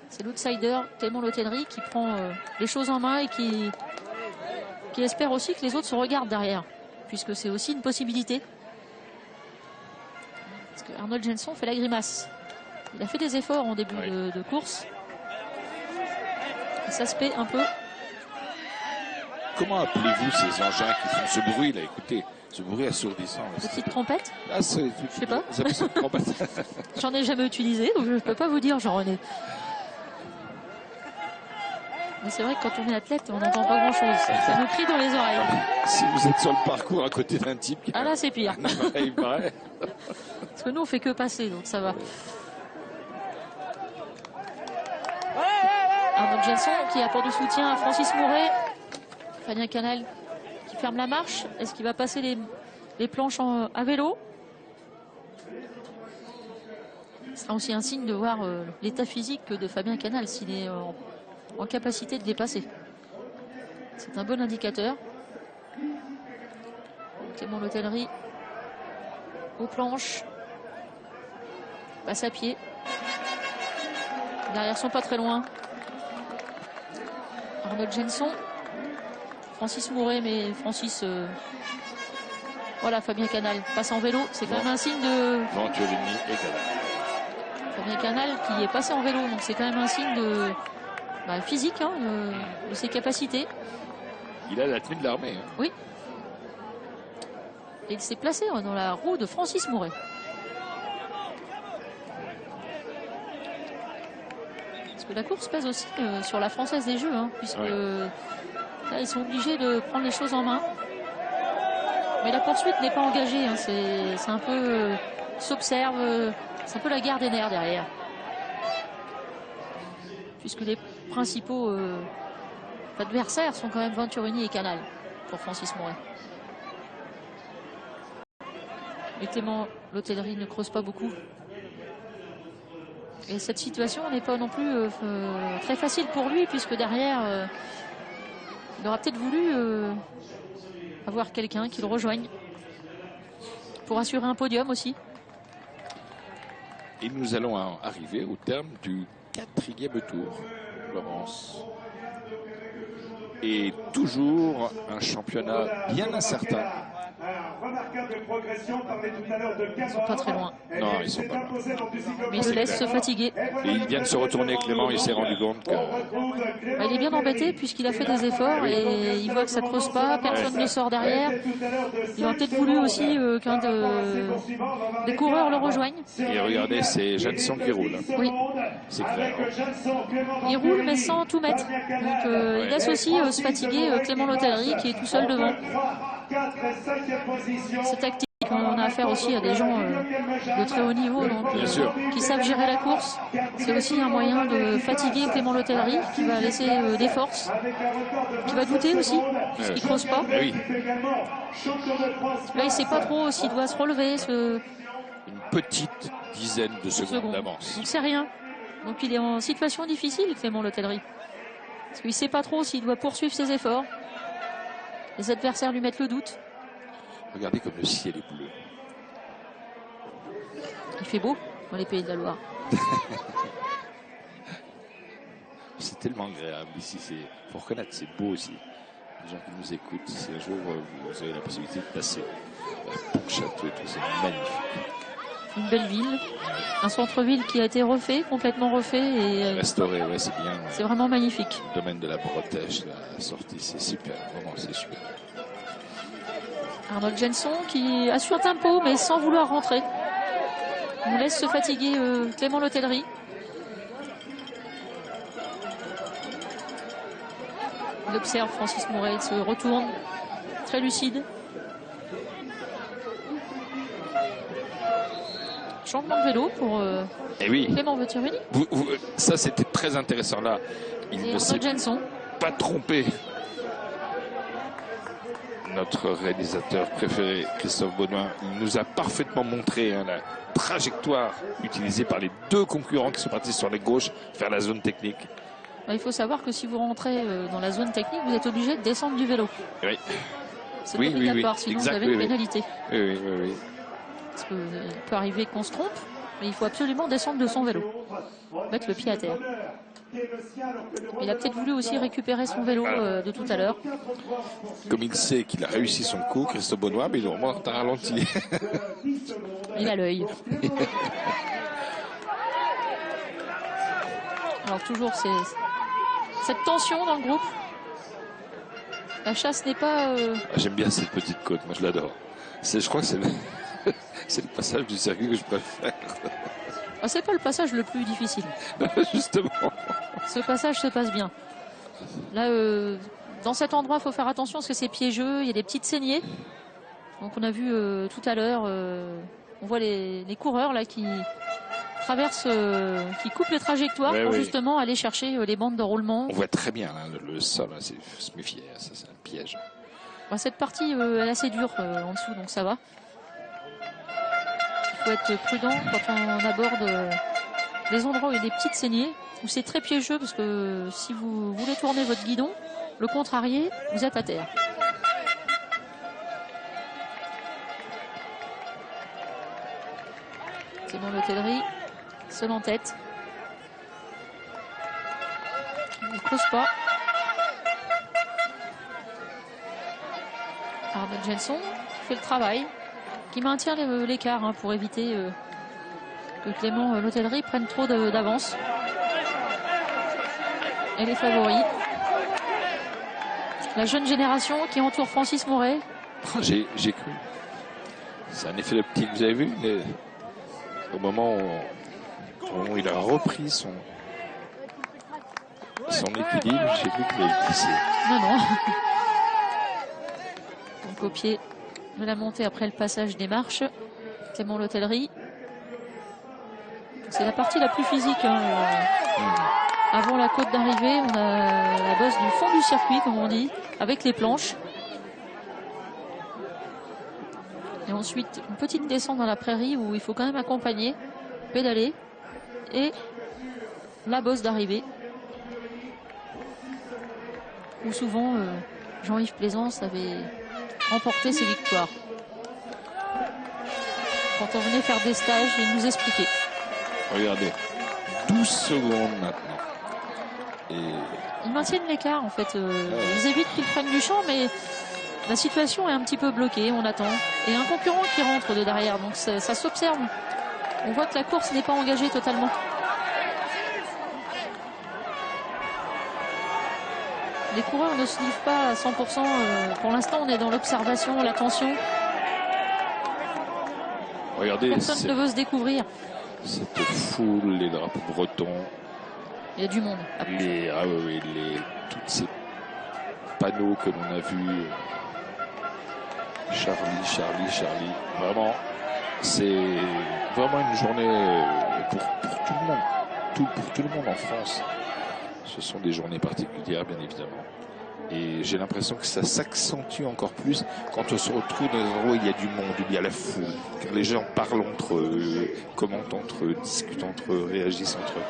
C'est l'outsider Clément Lotellerie qui prend les choses en main et qui espère aussi que les autres se regardent derrière. Puisque c'est aussi une possibilité. Parce que Arnold Jansson fait la grimace. Il a fait des efforts en début de course. Et ça se paie un peu. Comment appelez-vous ces engins qui font ce bruit là? Écoutez, ce bruit assourdissant. Petite trompette. Ah, je sais pas. Trompette. J'en ai jamais utilisé, donc je ne peux pas vous dire, Jean-René. Mais c'est vrai que quand on est athlète, on n'entend pas grand-chose. Ça nous crie dans les oreilles. Si vous êtes sur le parcours à côté d'un type... Ah là, c'est pire. Il paraît. Parce que nous, on fait que passer, donc ça va. Arnold Jansson qui apporte du soutien à Francis Mouret. Fabien Canal qui ferme la marche. Est-ce qu'il va passer les planches à vélo? Ce sera aussi un signe de voir l'état physique de Fabien Canal s'il est en capacité de dépasser. C'est un bon indicateur. Clément Lotellerie aux planches. Passe à pied. Derrière sont pas très loin. Arnold Jansson. Francis Mouret, mais Francis... Voilà, Fabien Canal passe en vélo. C'est quand même un signe de... Venturini et Canal. Fabien Canal qui est passé en vélo. Donc c'est quand même un signe de physique, hein, de ses capacités. Il a la tenue de l'armée. Hein. Oui. Et il s'est placé dans la roue de Francis Mouret. Parce que la course pèse aussi sur la Française des Jeux, hein, puisque là, ils sont obligés de prendre les choses en main. Mais la poursuite n'est pas engagée. Hein, c'est un peu s'observe. C'est un peu la guerre des nerfs derrière. Puisque les principaux adversaires sont quand même Venturini et Canal pour Francis Mouret. Et Clément Lotellerie ne creuse pas beaucoup. Et cette situation n'est pas non plus très facile pour lui, puisque derrière, il aura peut-être voulu avoir quelqu'un qui le rejoigne pour assurer un podium aussi. Et nous allons arriver au terme du 4e tour, Florence. Et toujours un championnat bien incertain. Remarquable progression, parlait tout à l'heure de Ils sont pas très loin. Non, ils sont pas loin. Mais ils se laissent se fatiguer. Et il vient de se retourner, Clément, il s'est rendu compte que... Il est bien embêté puisqu'il a fait des efforts et il voit que ça ne creuse pas, personne ne sort derrière. Il aurait peut-être voulu aussi qu'un des coureurs le rejoigne. Et regardez, c'est Jansson qui roule. Oui. C'est clair. Il roule mais sans tout mettre. Donc il laisse aussi se fatiguer Clément Lotellerie qui est tout seul devant. C'est tactique. On a affaire aussi à des gens de très haut niveau donc, qui savent gérer la course. C'est aussi un moyen de fatiguer Clément Lotellerie qui va laisser des forces, qui va douter aussi, puisqu'il ne creuse pas. Oui. Là, il ne sait pas trop s'il doit se relever. Une petite dizaine de secondes d'avance. Donc c'est rien. Donc il est en situation difficile, Clément Lotellerie. Parce qu'il ne sait pas trop s'il doit poursuivre ses efforts. Les adversaires lui mettent le doute. Regardez comme le ciel est bleu. Il fait beau dans les Pays de la Loire. C'est tellement agréable ici. Il faut reconnaître, c'est beau aussi. Les gens qui nous écoutent, si un jour vous avez la possibilité de passer à Pontchâteau et tout, c'est magnifique. Une belle ville, un centre-ville qui a été refait, complètement refait. Et restauré, ouais, c'est bien. C'est vraiment magnifique. Le domaine de la Bretèche, la sortie, c'est super. Vraiment, c'est super. Arnold Jenson qui assure tempo, mais sans vouloir rentrer. On laisse se fatiguer Clément L'Hôtellerie. Il observe Francis Mouret, il se retourne, très lucide. Changement de vélo pour oui. Clément Vetturini. Ça, c'était très intéressant là. Il et ne s'est Jenson. pas trompé. Notre réalisateur préféré, Christophe Baudouin, il nous a parfaitement montré la trajectoire utilisée par les deux concurrents qui sont partis sur la gauche vers la zone technique. Il faut savoir que si vous rentrez dans la zone technique, vous êtes obligé de descendre du vélo. Oui. C'est obligatoire, sinon exact, vous avez une pénalité. Oui. Parce qu'il peut arriver qu'on se trompe, mais il faut absolument descendre de son vélo. Mettre le pied à terre. Il a peut-être voulu aussi récupérer son vélo de tout à l'heure. Comme il sait qu'il a réussi son coup, Christophe Baudouin, mais il remonte un ralenti. Il a l'œil. Alors toujours cette tension dans le groupe. La chasse n'est pas... J'aime bien cette petite côte, moi je l'adore. Je crois que c'est le passage du circuit que je préfère. C'est pas le passage le plus difficile. Justement. Ce passage se passe bien. Là, dans cet endroit, il faut faire attention parce que c'est piégeux, il y a des petites saignées. Donc on a vu tout à l'heure, on voit les coureurs là qui traversent, qui coupent les trajectoires pour justement aller chercher les bandes de roulement. On voit très bien là, le sol, là, c'est se méfier, ça c'est un piège. Cette partie elle est assez dure en dessous, donc ça va. Il faut être prudent quand on aborde les endroits où il y a des petites saignées, où c'est très piégeux parce que si vous voulez tourner votre guidon, le contrarié, vous êtes à terre. C'est bon, L'Hôtellerie, seul en tête. Il ne creuse pas. Arnold Jenson qui fait le travail, qui maintient l'écart pour éviter que Clément L'Hôtellerie prenne trop d'avance. Et les favoris. La jeune génération qui entoure Francis Mouret. J'ai cru. C'est un effet d'optique, vous avez vu, mais au moment où il a repris son équilibre, j'ai vu qu'il avait glissé. Non. Donc au pied de la montée après le passage des marches, Clément L'Hôtellerie. C'est la partie la plus physique. Avant la côte d'arrivée, on a la bosse du fond du circuit, comme on dit, avec les planches. Et ensuite, une petite descente dans la prairie où il faut quand même accompagner, pédaler. Et la bosse d'arrivée. Où souvent, Jean-Yves Plaisance avait remporté ses victoires. Quand on venait faire des stages, il nous expliquait. Regardez, 12 secondes maintenant. Et... Ils maintiennent l'écart en fait. Ils évitent qu'ils prennent du champ, mais la situation est un petit peu bloquée. On attend. Et un concurrent qui rentre de derrière, donc ça s'observe. On voit que la course n'est pas engagée totalement. Les coureurs ne se livrent pas à 100%. Pour l'instant, on est dans l'observation, l'attention. Regardez, personne ne veut se découvrir. Cette foule, les drapeaux bretons. Il y a du monde. Tous ces panneaux que l'on a vus. Charlie. Vraiment, c'est vraiment une journée pour tout le monde. Pour tout le monde en France. Ce sont des journées particulières, bien évidemment. Et j'ai l'impression que ça s'accentue encore plus quand on se retrouve dans un endroit où il y a du monde, où il y a la foule. Car les gens parlent entre eux, commentent entre eux, discutent entre eux, réagissent entre eux.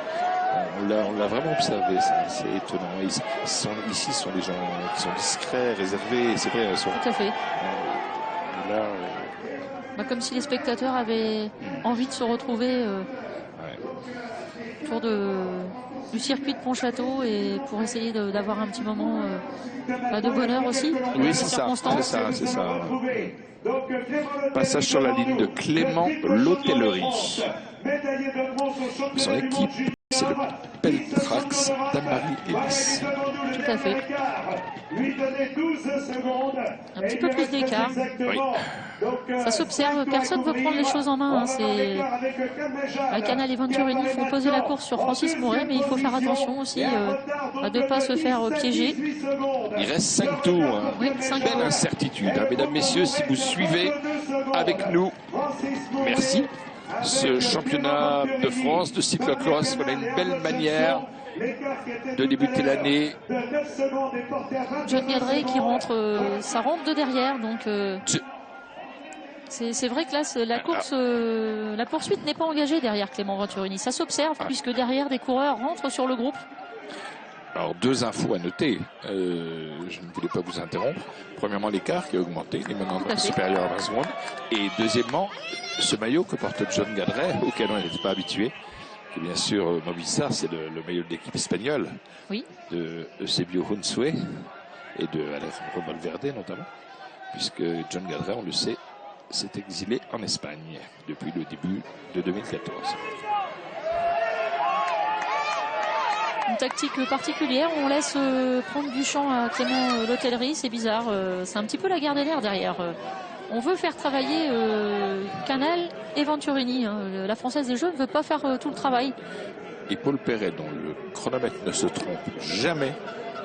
On l'a vraiment observé, c'est étonnant. Ici, ce sont des gens qui sont discrets, réservés, c'est vrai. Tout à fait. Là, comme si les spectateurs avaient envie de se retrouver autour du circuit de Pontchâteau et pour essayer d'avoir un petit moment de bonheur aussi. Oui, c'est ça. Passage sur la ligne de Clément L'Hôtellerie. Son équipe, c'est le Peltrax d'Amarie Ellis. Tout à fait. Un petit peu plus d'écart. Oui. Ça s'observe, personne ne veut prendre les choses en main. Canal et Venturini font poser la course sur Francis Mouret, mais il faut faire attention aussi de ne pas se faire piéger. Il reste 5 tours. Oui, 5 Belle tours. incertitude. Mesdames, messieurs, si vous suivez avec nous, merci. Ce championnat de France de cyclocross, voilà une belle manière de débuter l'année. John Gadret qui rentre, ça rentre de derrière, donc c'est vrai que là la course, la poursuite n'est pas engagée derrière Clément Venturini. Ça s'observe puisque derrière des coureurs rentrent sur le groupe. Alors, 2 infos à noter. Je ne voulais pas vous interrompre. Premièrement, l'écart qui a augmenté, il est maintenant supérieur à 20 secondes. Et deuxièmement, ce maillot que porte John Gadret, auquel on n'était pas habitué, et bien sûr, Movistar, c'est le maillot de l'équipe espagnole, oui, de Eusebio Hunsue et de Alejandro Valverde notamment, puisque John Gadret, on le sait, s'est exilé en Espagne depuis le début de 2014. Une tactique particulière, on laisse prendre du champ à Clément L'Hôtellerie, c'est bizarre, c'est un petit peu la guerre des nerfs derrière. On veut faire travailler Canal et Venturini. La Française des Jeux ne veut pas faire tout le travail. Et Paul Perret, dont le chronomètre ne se trompe jamais,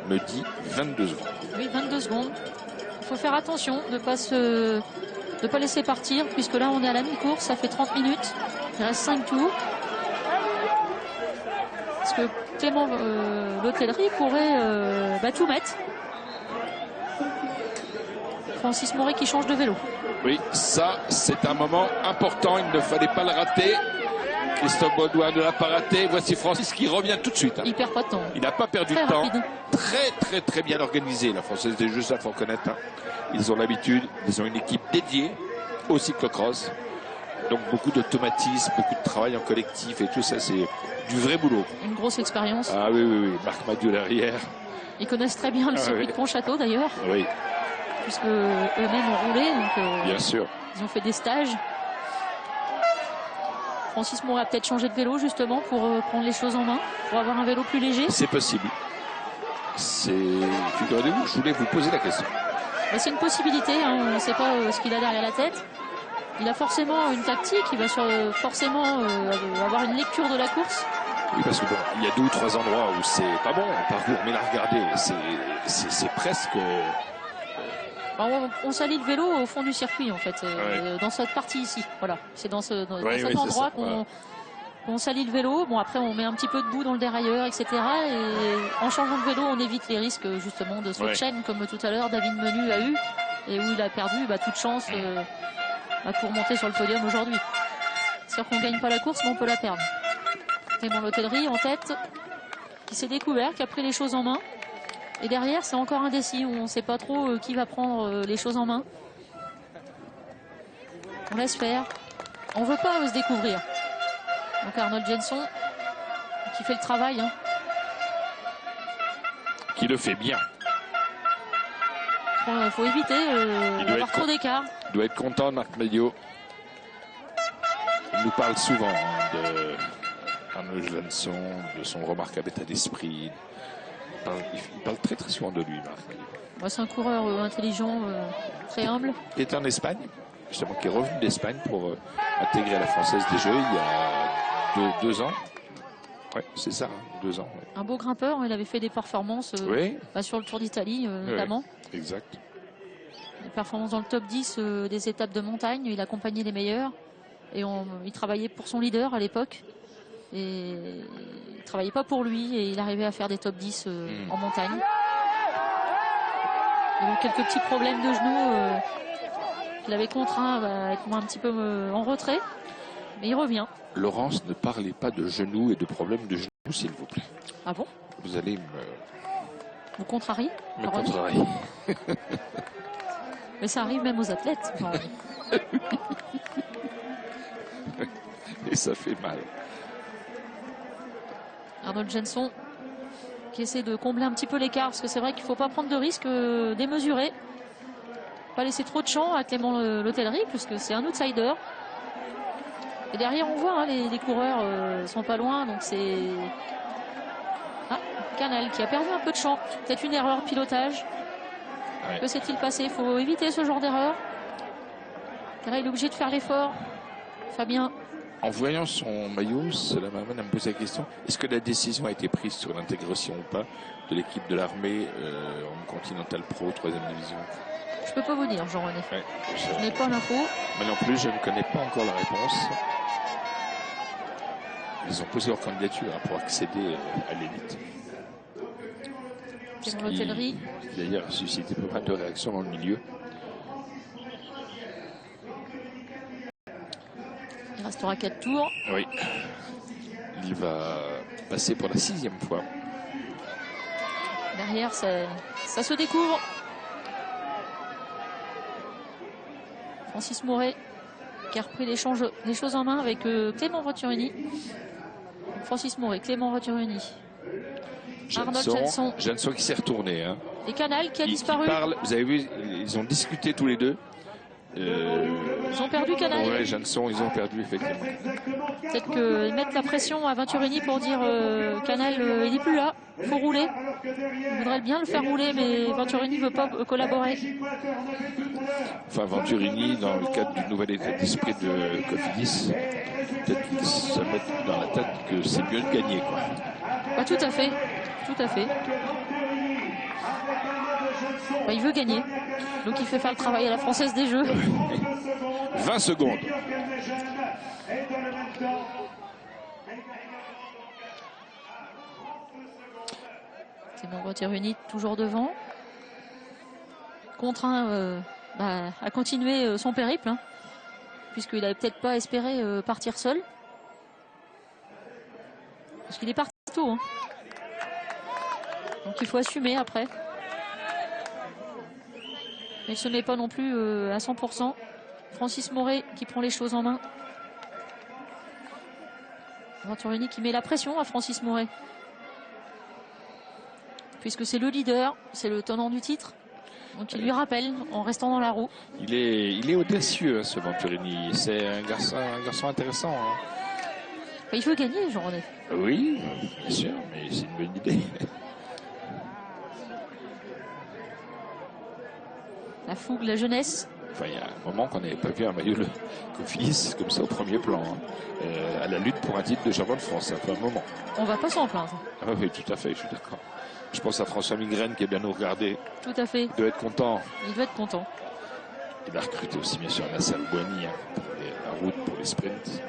me dit 22 secondes. Oui, 22 secondes. Il faut faire attention de ne pas laisser partir, puisque là on est à la mi-course, ça fait 30 minutes. Il reste 5 tours. Parce que Clément L'Hôtellerie pourrait tout mettre. Francis Mouret qui change de vélo. Oui, ça, c'est un moment important. Il ne fallait pas le rater. Christophe Baudouin ne l'a pas raté. Voici Francis qui revient tout de suite. Il perd pas de temps. Il n'a pas perdu Très de temps. rapide. Très bien organisé. La Française des Jeux, ça faut reconnaître. Ils ont l'habitude. Ils ont une équipe dédiée au cyclocross. Donc beaucoup d'automatisme, beaucoup de travail en collectif et tout ça, c'est du vrai boulot. Une grosse expérience. Ah oui. Marc Madieu derrière. Ils connaissent très bien le circuit de Pontchâteau d'ailleurs. Oui. Puisque eux-mêmes ont roulé, donc bien sûr. Ils ont fait des stages. Francis Mouret a peut-être changé de vélo justement pour prendre les choses en main, pour avoir un vélo plus léger. C'est possible. Figurez-vous, je voulais vous poser la question. C'est une possibilité, hein, on ne sait pas ce qu'il a derrière la tête. Il a forcément une tactique, il va forcément avoir une lecture de la course. Oui, parce que bon, il y a 2 ou 3 endroits où c'est pas bon le parcours, mais là, regardez, c'est presque... On salit le vélo au fond du circuit en fait, dans cette partie ici. Voilà, c'est dans cet endroit qu'on salit le vélo. Bon, après on met un petit peu de boue dans le dérailleur, etc. Et en changeant de vélo, on évite les risques justement de saut de chaîne comme tout à l'heure David Menu a eu et où il a perdu toute chance pour monter sur le podium aujourd'hui. C'est sûr qu'on ne gagne pas la course, mais on peut la perdre. Clément L'Hôtellerie en tête, qui s'est découvert, qui a pris les choses en main. Et derrière, c'est encore indécis. On ne sait pas trop qui va prendre les choses en main. On laisse faire. On ne veut pas se découvrir. Donc Arnold Jenson, qui fait le travail. Hein. Qui le fait bien. Il faut éviter d'avoir trop d'écart. Il doit être content, Marc Madiot. Il nous parle souvent de Arnold Jenson, de son remarquable état d'esprit. Il parle très souvent de lui, Marc. C'est un coureur intelligent, très humble. Il est en Espagne, justement, qui est revenu d'Espagne pour intégrer la Française des Jeux il y a 2 ans. Ouais, c'est ça, 2 ans. Ouais. Un beau grimpeur, il avait fait des performances sur le Tour d'Italie notamment. Oui, exact. Des performances dans le top 10 des étapes de montagne, il accompagnait les meilleurs. Et il travaillait pour son leader à l'époque. Et il travaillait pas pour lui et il arrivait à faire des top 10 en montagne. Il a eu quelques petits problèmes de genoux qu'il avait contraint à être un petit peu en retrait, mais il revient. Laurence ne parlait pas de genoux et de problèmes de genoux. s'il vous plaît. Ah bon? Vous allez Vous contrariez? me contrarier. Mais ça arrive même aux athlètes. Et ça fait mal. Arnold Janson qui essaie de combler un petit peu l'écart, parce que c'est vrai qu'il ne faut pas prendre de risques démesurés. Pas laisser trop de champ à Clément Letellerie, puisque c'est un outsider. Et derrière, on voit, hein, les coureurs sont pas loin, donc c'est... Ah, Canal qui a perdu un peu de champ. Peut-être une erreur de pilotage. Ouais. Que s'est-il passé? Il faut éviter ce genre d'erreur. Car il est obligé de faire l'effort. Fabien. En voyant son maillot, cela m'amène à me poser la question, est-ce que la décision a été prise sur l'intégration ou pas de l'équipe de l'armée en Continental Pro 3e division? Je peux pas vous dire, Jean-René. Ouais, Je n'ai pas l'info. mais non plus, je ne connais pas encore la réponse. Ils ont posé leur candidature pour accéder à l'élite. Clément Letellerie. D'ailleurs, a suscité pas mal de réactions dans le milieu. Il restera 4 tours. Oui. Il va passer pour la 6e fois. Derrière, ça se découvre. Francis Moret qui a repris les choses en main avec Clément Venturini. Francis Moret, Clément Venturini. Arnold Janson. Janson qui s'est retourné. Hein. Et Canal qui a disparu. Vous avez vu, ils ont discuté tous les deux. Ils ont perdu Canal. Ouais, Janson, ils ont perdu effectivement. Peut-être qu'ils mettent la pression à Venturini pour dire Canal, il n'est plus là, il faut rouler. Il voudrait bien le faire rouler, mais Venturini ne veut pas collaborer. Enfin, Venturini, dans le cadre du nouvel état d'esprit de Cofidis, peut-être qu'il se met dans la tête que c'est mieux de gagner, quoi. Bah, tout à fait, tout à fait. Bah, il veut gagner, donc il fait faire le travail à la Française des Jeux. 20 secondes. Clément Venturini toujours devant. Contraint à continuer son périple, hein, puisqu'il n'avait peut-être pas espéré partir seul. Parce qu'il est parti tôt. Hein. Donc il faut assumer après. Mais il ne se met pas non plus à 100%. Francis Moret qui prend les choses en main. Venturini qui met la pression à Francis Moret. Puisque c'est le leader, c'est le tenant du titre. Donc il lui rappelle en restant dans la roue. Il est audacieux, hein, ce Venturini. C'est un garçon intéressant. Hein. Il veut gagner, Jean-René. Oui, bien sûr, mais c'est une bonne idée. La fougue, la jeunesse. Enfin, il y a un moment qu'on n'avait pas vu un maillot de Cofidis comme ça au premier plan. Hein. À la lutte pour un titre de champion de France, ça fait un moment. On va pas s'en plaindre. Ah oui, tout à fait, je suis d'accord. Je pense à François Migraine qui est bien nous regarder. Tout à fait. Il doit être content. Il doit être content. Il a recruté aussi bien sûr Nassal Bouani, hein, pour la route, pour les sprints.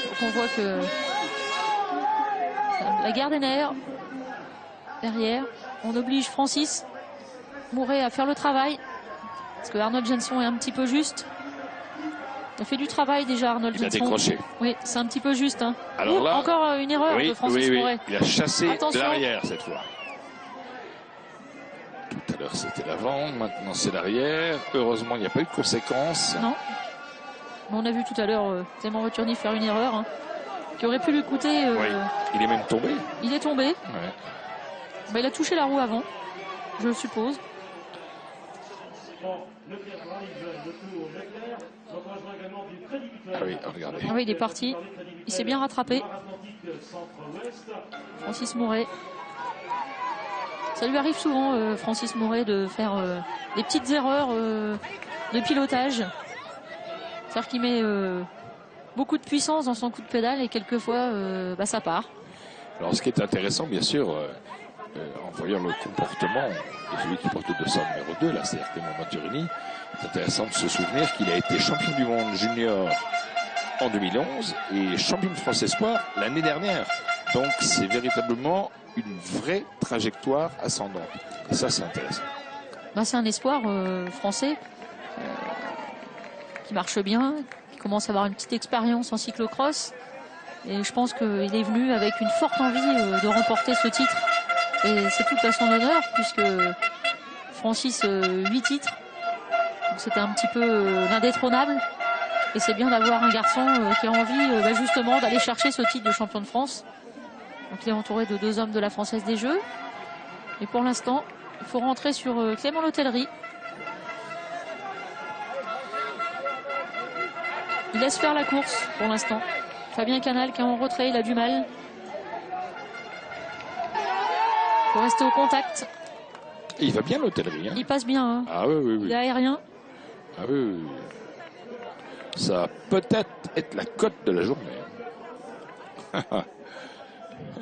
Donc on voit que la garde des nerfs derrière. On oblige Francis Moret à faire le travail. Parce que Arnold Janson est un petit peu juste. Il a fait du travail déjà, Arnold Janson. Il a décroché. Oui, c'est un petit peu juste. Hein. Alors là, encore une erreur de Francis Moret. Il a chassé Attention. de l'arrière cette fois. Tout à l'heure c'était l'avant, maintenant c'est l'arrière. Heureusement il n'y a pas eu de conséquences. Non. Mais on a vu tout à l'heure Clément Venturini faire une erreur, hein, qui aurait pu lui coûter. Oui. Il est même tombé. Il est tombé. Ouais. Bah, il a touché la roue avant, je le suppose. Ah oui, regardez. Ah oui, il est parti. Il s'est bien rattrapé. Francis Moret. Ça lui arrive souvent, Francis Moret, de faire des petites erreurs de pilotage. C'est-à-dire qu'il met beaucoup de puissance dans son coup de pédale et quelquefois, ça part. Alors ce qui est intéressant, bien sûr, en voyant le comportement de celui qui porte le dossard numéro 2, là, c'est-à-dire Clément Venturini, c'est intéressant de se souvenir qu'il a été champion du monde junior en 2011 et champion de France Espoir l'année dernière. Donc c'est véritablement une vraie trajectoire ascendante. Et ça, c'est intéressant. C'est un espoir français qui marche bien, qui commence à avoir une petite expérience en cyclocross. Et je pense qu'il est venu avec une forte envie de remporter ce titre. Et c'est tout à son honneur, puisque Francis, 8 titres. C'était un petit peu l'indétrônable. Et c'est bien d'avoir un garçon qui a envie justement d'aller chercher ce titre de champion de France. Donc il est entouré de 2 hommes de la Française des Jeux. Et pour l'instant, il faut rentrer sur Clément Lotellerie. Il laisse faire la course pour l'instant. Fabien Canal qui est en retrait, il a du mal. Il faut rester au contact. Et il va bien l'hôtellerie. Hein. Il passe bien. Hein. Ah oui, oui, oui. Il est aérien. Ah oui, oui. Ça va peut-être être la cote de la journée.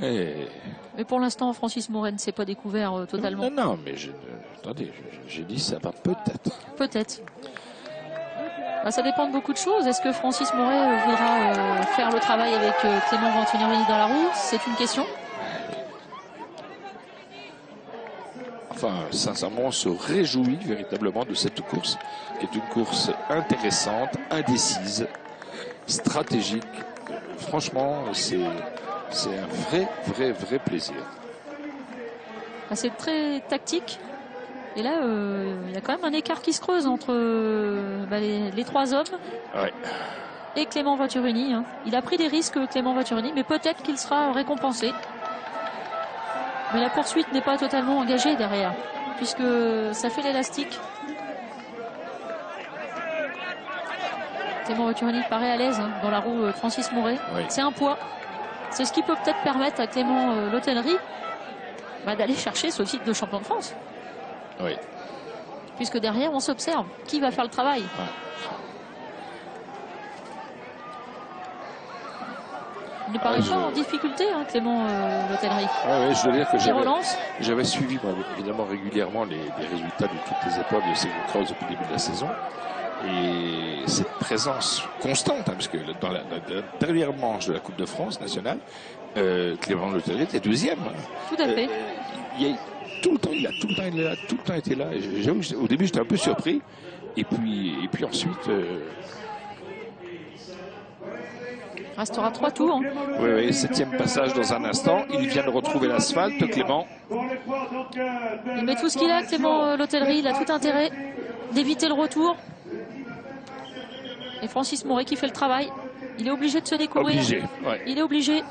Mais pour l'instant, Francis Mouret ne s'est pas découvert totalement. Non, non, mais attendez, j'ai dit ça va peut-être. Peut-être. Ça dépend de beaucoup de choses. Est-ce que Francis Mouret voudra faire le travail avec Clément Venturini dans la roue? C'est une question. Enfin, sincèrement, on se réjouit véritablement de cette course, qui est une course intéressante, indécise, stratégique. Franchement, c'est un vrai plaisir. C'est très tactique. Et là, il y a quand même un écart qui se creuse entre les 3 hommes et Clément Venturini. Hein. Il a pris des risques, Clément Venturini, mais peut-être qu'il sera récompensé. Mais la poursuite n'est pas totalement engagée derrière, puisque ça fait l'élastique. Clément Venturini paraît à l'aise dans la roue Francis Mouret. Oui. C'est un poids. C'est ce qui peut peut-être permettre à Clément Lotellerie d'aller chercher ce titre de champion de France. Oui. Puisque derrière, on s'observe. Qui va faire le travail? Il ne paraît pas en difficulté, hein, Clément Lotellerie. Oui, je dois dire que j'avais suivi évidemment régulièrement les résultats de toutes les épreuves de cyclo-cross depuis le début de la saison. Et cette présence constante, hein, parce que dans la dernière manche de la Coupe de France nationale, Clément Lotellerie était 2e. Tout à fait. Tout le temps, il a tout le temps été là. Et j'avoue, au début, j'étais un peu surpris. Et puis ensuite... Il restera 3 tours. Hein. Oui, 7e passage dans un instant. Il vient de retrouver l'asphalte, Clément. Il met tout ce qu'il a, Clément Lotellerie. Il a tout intérêt d'éviter le retour. Et Francis Mouret qui fait le travail. Il est obligé de se découvrir. Obligé, ouais. Il est obligé.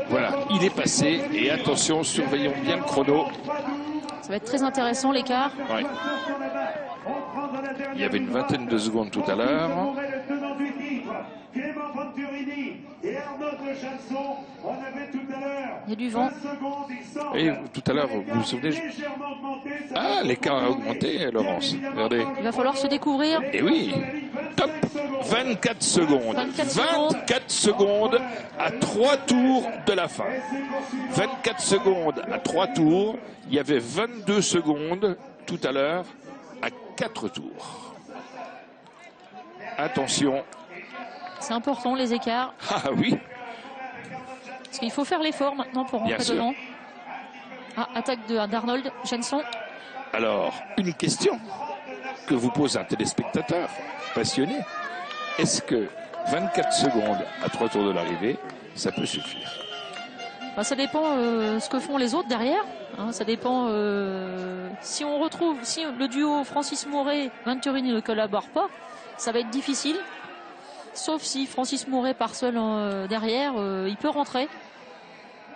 Voilà, il est passé. Et attention, surveillons bien le chrono. Ça va être très intéressant, l'écart. Ouais. Il y avait une vingtaine de secondes tout à l'heure. Il y a du vent. Et tout à l'heure, vous vous souvenez? Ah, l'écart a augmenté, Laurence. Regardez. Il va falloir se découvrir. Et oui. Top. 24 secondes. 24 secondes à 3 tours de la fin. 24 secondes à 3 tours. Il y avait 22 secondes tout à l'heure à 4 tours. Attention. C'est important, les écarts. Ah oui. Parce qu'il faut faire l'effort maintenant pour rentrer dedans. Ah, attaque d'Arnold Jenson. Alors, une question que vous pose un téléspectateur passionné. Est-ce que 24 secondes à 3 tours de l'arrivée, ça peut suffire? Ça dépend ce que font les autres derrière. Hein, ça dépend si le duo Francis Mouret, Venturini ne collabore pas, ça va être difficile. Sauf si Francis Mouret part seul derrière, il peut rentrer.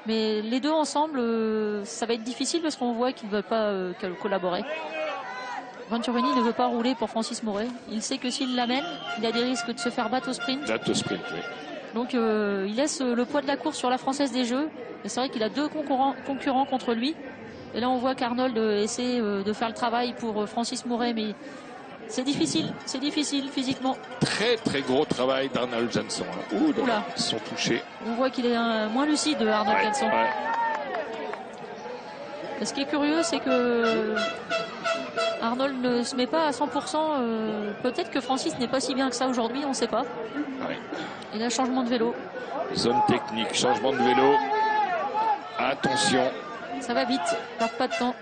Mais les deux ensemble, ça va être difficile parce qu'on voit qu'ils ne veulent pas collaborer. Venturini ne veut pas rouler pour Francis Mouret. Il sait que s'il l'amène, il a des risques de se faire battre au sprint. Oui. Donc il laisse le poids de la course sur la Française des Jeux. Et c'est vrai qu'il a 2 concurrents contre lui. Et là on voit qu'Arnold essaie de faire le travail pour Francis Mouret, mais c'est difficile physiquement. Très gros travail d'Arnold Jenson. Oula, ils sont touchés. On voit qu'il est moins lucide, Arnold Jenson. Ouais. Et ce qui est curieux, c'est que Arnold ne se met pas à 100%. Peut-être que Francis n'est pas si bien que ça aujourd'hui, on ne sait pas. Ouais. Il a changement de vélo. Zone technique, changement de vélo. Attention. Ça va vite, perd pas de temps.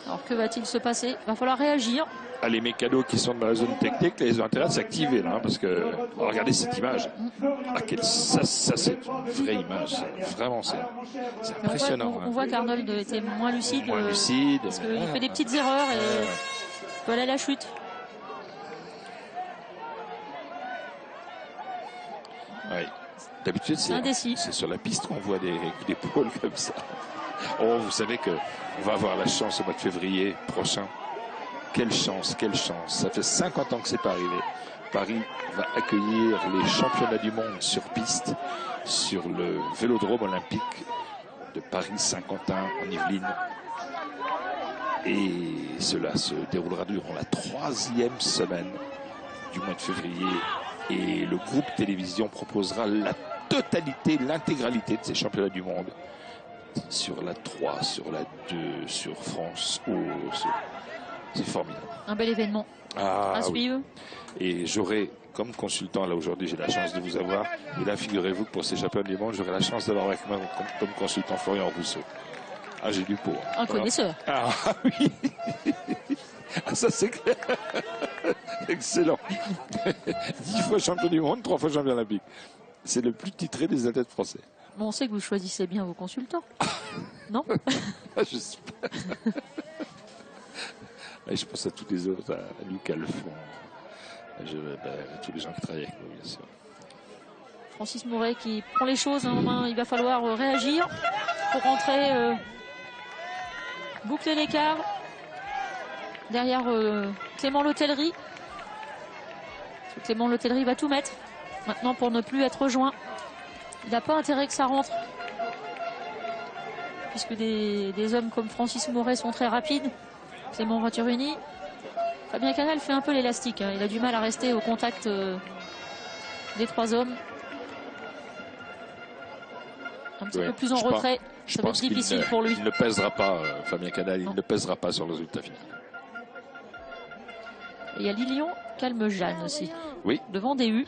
Alors Que va-t-il se passer? Il va falloir réagir. Ah, les mécanos qui sont dans la zone technique, là, ils ont intérêt à s'activer là, hein, parce que regardez cette image. Ah, ça c'est une vraie image. Vraiment, c'est impressionnant. On voit qu'Arnold était moins lucide. Moins lucide. Parce qu'il fait des petites erreurs et il peut aller à la chute. Oui. D'habitude, c'est sur la piste qu'on voit des pôles comme ça. Oh, vous savez qu'on va avoir la chance au mois de février prochain. Quelle chance, quelle chance. Ça fait 50 ans que c'est pas arrivé. Paris va accueillir les championnats du monde sur piste, sur le vélodrome olympique de Paris-Saint-Quentin en Yvelines. Et cela se déroulera durant la 3e semaine du mois de février. Et le groupe télévision proposera la totalité, l'intégralité de ces championnats du monde sur la 3, sur la 2, sur France. Oh, c'est formidable. Un bel événement à suivre. Oui. Et j'aurai, comme consultant, là aujourd'hui j'ai la chance de vous avoir, et là figurez-vous que pour ces championnats du monde, j'aurai la chance d'avoir avec moi comme consultant Florian Rousseau. Ah, j'ai du pot. Un connaisseur. Ah oui. Ah, ça c'est clair. Excellent. 10 fois champion du monde, 3 fois champion olympique. C'est le plus titré des athlètes français. Bon, on sait que vous choisissez bien vos consultants. Non? J'espère. Je pense à tous les autres, à Lucas Lefond, à tous les gens qui travaillent avec nous, bien sûr. Francis Mouret qui prend les choses en main. Il va falloir réagir pour rentrer, boucler l'écart derrière Clément L'Hôtellerie. Clément L'Hôtellerie va tout mettre maintenant pour ne plus être rejoint. Il n'a pas intérêt que ça rentre, puisque des hommes comme Francis Mouret sont très rapides. Clément Venturini. Fabien Canal fait un peu l'élastique. Hein. Il a du mal à rester au contact des 3 hommes. Un petit peu plus en retrait. Ça va être difficile pour lui. Il ne pèsera pas, Fabien Canal, il ne pèsera pas sur le résultat final. Et il y a Lilian Calme-Jeanne aussi. Oui. Devant DU.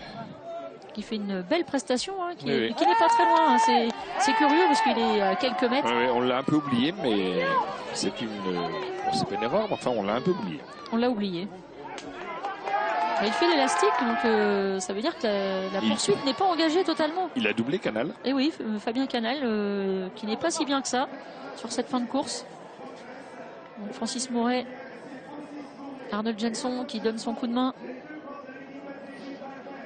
Qui fait une belle prestation, hein, qui n'est pas très loin. Hein. C'est curieux parce qu'il est à quelques mètres. Oui, on l'a un peu oublié, mais c'est pas une erreur, mais enfin on l'a un peu oublié. On l'a oublié. Il fait l'élastique, donc ça veut dire que la poursuite n'est pas engagée totalement. Il a doublé Canal. Et oui, Fabien Canal, qui n'est pas si bien que ça sur cette fin de course. Donc Francis Mouret, Arnold Jenson qui donne son coup de main.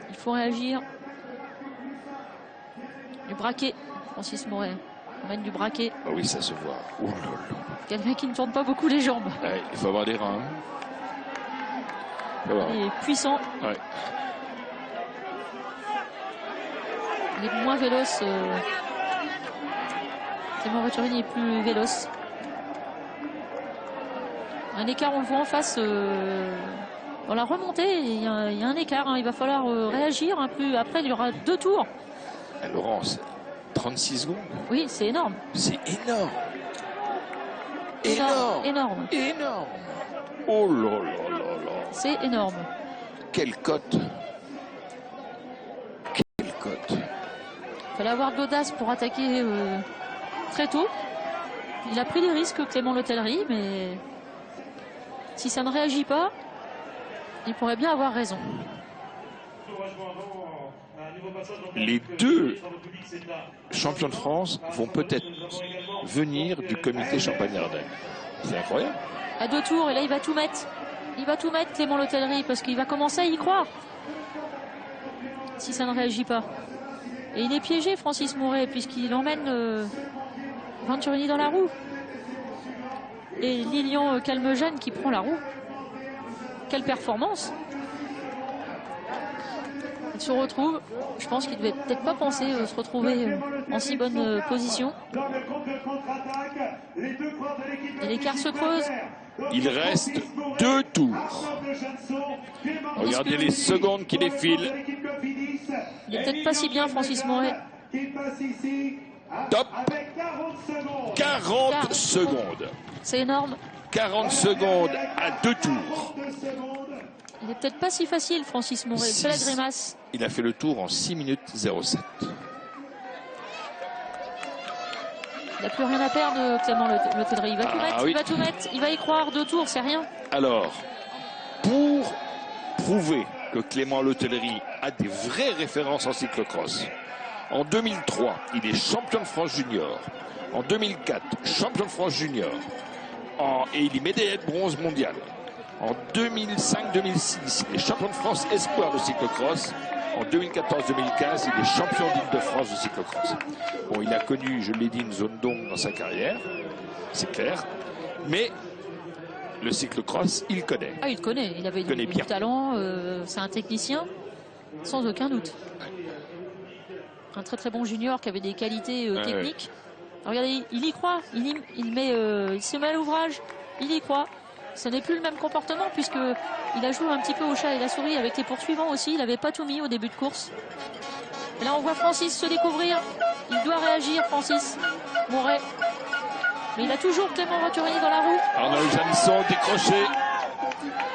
Il faut réagir. Du braquet, Francis Mouret. On mène du braquet. Ah oui, ça se voit. Oh là là. Quelqu'un qui ne tourne pas beaucoup les jambes. Ouais, il faut avoir des reins. Il est puissant. Ouais. Il est moins véloce. Clément Venturini est plus véloce. Un écart, on le voit en face. Dans la remontée, il y a un écart. Hein. Il va falloir réagir. Après, il y aura 2 tours. Laurence, 36 secondes. Oui, c'est énorme. C'est énorme. Énorme. Énorme. Oh là là là là. C'est énorme. Quelle cote. Quelle cote. Il fallait avoir de l'audace pour attaquer très tôt. Il a pris des risques, Clément L'Hôtellerie, mais si ça ne réagit pas, il pourrait bien avoir raison. Les 2 champions de France vont peut-être venir du comité Champagne-Ardenne. C'est incroyable. À 2 tours, et là il va tout mettre. Il va tout mettre, Clément L'Hôtellerie, parce qu'il va commencer à y croire. Si ça ne réagit pas. Et il est piégé, Francis Mouret, puisqu'il emmène Venturini dans la roue. Et Lilian Calme-Jeanne qui prend la roue. Quelle performance! Il se retrouve, je pense qu'il ne devait peut-être pas penser se retrouver en si bonne position. Et l'écart se creuse. Il reste 2 tours. Regardez les secondes qui défilent. Il n'est peut-être pas si bien, Francis Mouret. Top. 40 secondes. C'est énorme. 40 secondes à 2 tours. Il n'est peut-être pas si facile, Francis Mouret. Il fait la grimace. Il a fait le tour en 6 minutes 07. Il n'a plus rien à perdre, Clément Letellerie. Il va tout mettre, oui. il va tout mettre, il va y croire, 2 tours, c'est rien. Alors, pour prouver que Clément Letellerie a des vraies références en cyclocross, en 2003, il est champion de France junior. En 2004, champion de France junior. Et il est médaillé de bronze mondial. En 2005-2006, il est champion de France espoir de cyclocross. En 2014-2015, il est champion d'Île-de-France de cyclocross. Bon, il a connu, je l'ai dit, une zone d'ombre dans sa carrière, c'est clair. Mais le cyclocross, il connaît. Ah, il connaît. Il avait du talent. C'est un technicien, sans aucun doute. Un très très bon junior qui avait des qualités techniques. Alors, regardez, il y croit. Il se met à l'ouvrage. Il y croit. Ce n'est plus le même comportement puisque il a joué un petit peu au chat et la souris avec les poursuivants aussi. Il n'avait pas tout mis au début de course. Et là, on voit Francis se découvrir. Il doit réagir, Francis Mouret. Mais il a toujours Clément Venturini dans la roue. Arnold Jansson décroché.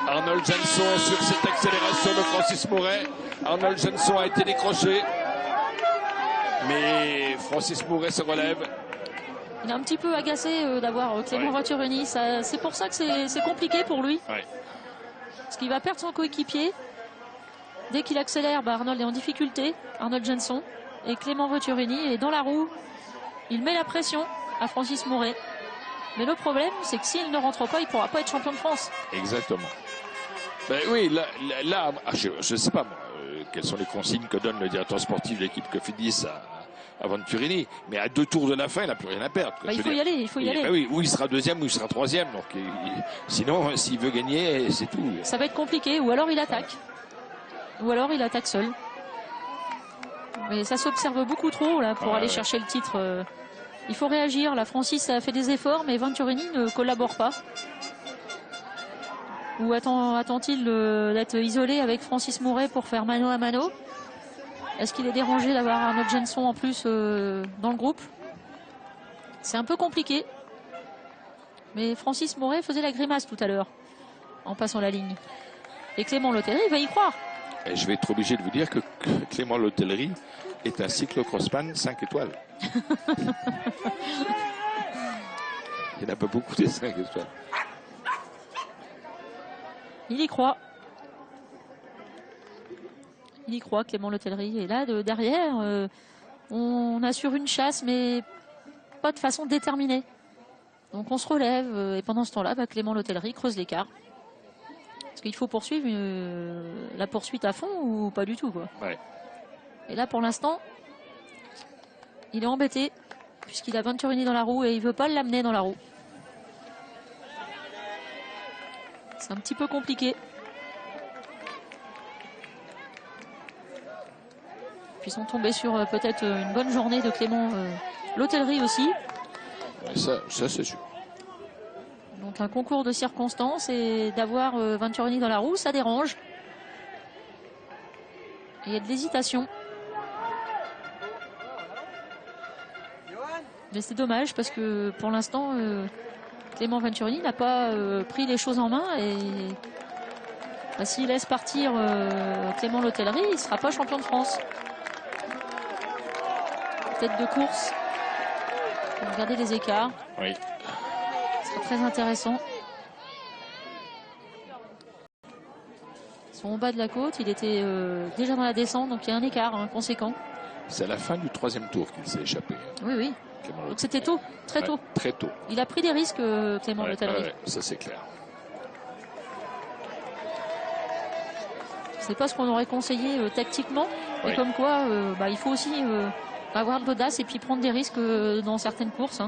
Arnold Jansson sur cette accélération de Francis Mouret. Arnold Jansson a été décroché. Mais Francis Mouret se relève. Il est un petit peu agacé d'avoir Clément Venturini. C'est pour ça que c'est compliqué pour lui. Ouais. Parce qu'il va perdre son coéquipier. Dès qu'il accélère, Arnold est en difficulté. Arnold Jansson. Et Clément Venturini est dans la roue. Il met la pression à Francis Mouret. Mais le problème, c'est que s'il ne rentre pas, il ne pourra pas être champion de France. Exactement. Ben oui, là je ne sais pas moi, quelles sont les consignes que donne le directeur sportif de l'équipe Cofidis à Venturini, mais à 2 tours de la fin, il n'a plus rien à perdre. Il faut y aller, il faut y aller. Ben oui, ou il sera 2e, ou il sera 3e. Donc, sinon, s'il veut gagner, c'est tout. Ça va être compliqué, ou alors il attaque. Ou alors il attaque seul. Mais ça s'observe beaucoup trop là pour aller chercher le titre. Il faut réagir. La Francis a fait des efforts, mais Venturini ne collabore pas. Ou attend-il d'être isolé avec Francis Mouret pour faire mano à mano? Est-ce qu'il est dérangé d'avoir Arnold Jansson en plus dans le groupe? C'est un peu compliqué. Mais Francis Mouret faisait la grimace tout à l'heure en passant la ligne. Et Clément Letellerie va y croire. Et je vais être obligé de vous dire que Clément Letellerie est un cyclocrossman 5 étoiles. Il n'y en a pas beaucoup des 5 étoiles. Il y croit. Il y croit, Clément Letellerie. Et là, derrière, on assure une chasse, mais pas de façon déterminée. Donc on se relève. Et pendant ce temps-là, Clément Letellerie creuse l'écart. Est-ce qu'il faut poursuivre la poursuite à fond ou pas du tout, quoi. Ouais. Et là, pour l'instant, il est embêté puisqu'il a Venturini dans la roue et il veut pas l'amener dans la roue. C'est un petit peu compliqué. Puis ils sont tombés sur peut-être une bonne journée de Clément Letellerie aussi. Ça c'est sûr. Donc un concours de circonstances et d'avoir Venturini dans la roue, ça dérange. Il y a de l'hésitation. Mais c'est dommage parce que pour l'instant, Clément Venturini n'a pas pris les choses en main et s'il laisse partir Clément Letellerie, il ne sera pas champion de France. Tête de course. Regardez les écarts. Oui. C'est très intéressant. Ils sont au bas de la côte. Il était déjà dans la descente, donc il y a un écart conséquent. C'est à la fin du 3e tour qu'il s'est échappé. Oui, oui. Donc c'était tôt, très tôt. Très tôt. Il a pris des risques, Clément Letellerie. Ça c'est clair. C'est pas ce qu'on aurait conseillé tactiquement, mais comme quoi, il faut aussi avoir de l'audace et puis prendre des risques dans certaines courses.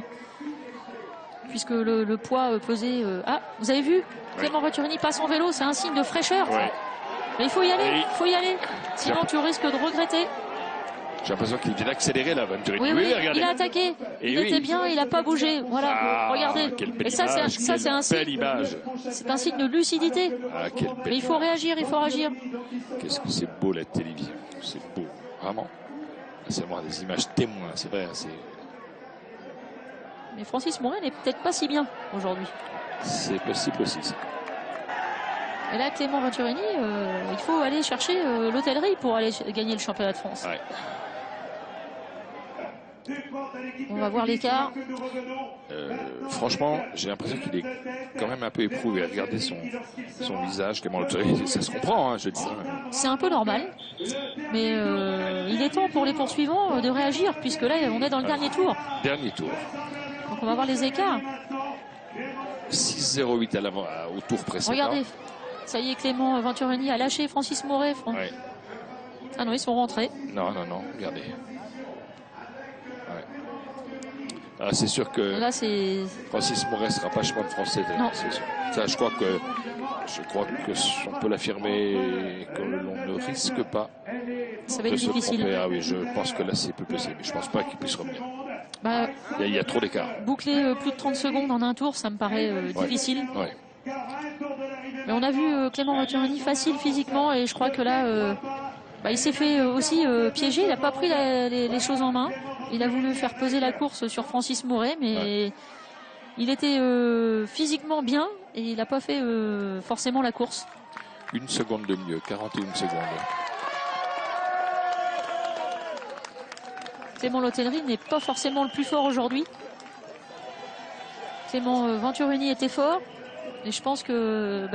Puisque le poids pesé... Ah, vous avez vu, Clément Venturini passe en vélo, c'est un signe de fraîcheur. Ouais. Mais il faut y aller, il faut y aller. Sinon tu risques de regretter. J'ai l'impression qu'il vient d'accélérer là, Venturini. Oui, il a attaqué. Il était bien, il n'a pas bougé. Voilà, regardez. Et ça, c'est un signe. C'est un signe de lucidité. Mais il faut réagir, il faut réagir. Qu'est-ce que c'est beau la télévision. C'est beau, vraiment. C'est vraiment des images témoins, c'est vrai. Mais Francis Mouret n'est peut-être pas si bien aujourd'hui. C'est possible aussi, ça. Et là, Clément Venturini, il faut aller chercher Letellerie pour aller gagner le championnat de France. Ouais. On va voir l'écart. Franchement, j'ai l'impression qu'il est quand même un peu éprouvé. Regardez son visage, Clément Lotelry, ça se comprend, hein, je dis ça. C'est un peu normal, mais il est temps pour les poursuivants de réagir, puisque là, on est dans le dernier tour. Dernier tour. Donc on va voir les écarts. 6-0-8 à l'avant, au tour précédent. Regardez, ça y est, Clément Venturini a lâché Francis Moret. Ouais. Ah non, ils sont rentrés. Non, regardez. Ouais. Ah, c'est sûr que Là, c'est... Francis Moret ne sera pas chemin de français. Non. Ça, je crois que on peut l'affirmer, que l'on ne risque pas Ça va de être se difficile. tromper. Ah oui, je pense que là, c'est plus possible. Je ne pense pas qu'il puisse revenir. Bah, Il y a trop d'écart. boucler plus de 30 secondes en un tour, ça me paraît difficile. Ouais. Mais on a vu Clément Venturini facile physiquement, et je crois que là, il s'est fait aussi piéger. Il n'a pas pris les choses en main. Il a voulu faire peser la course sur Francis Moret, mais il était physiquement bien et il n'a pas fait forcément la course. Une seconde de mieux, 41 secondes. Clément Lotelry n'est pas forcément le plus fort aujourd'hui. Clément Venturini était fort, et je pense que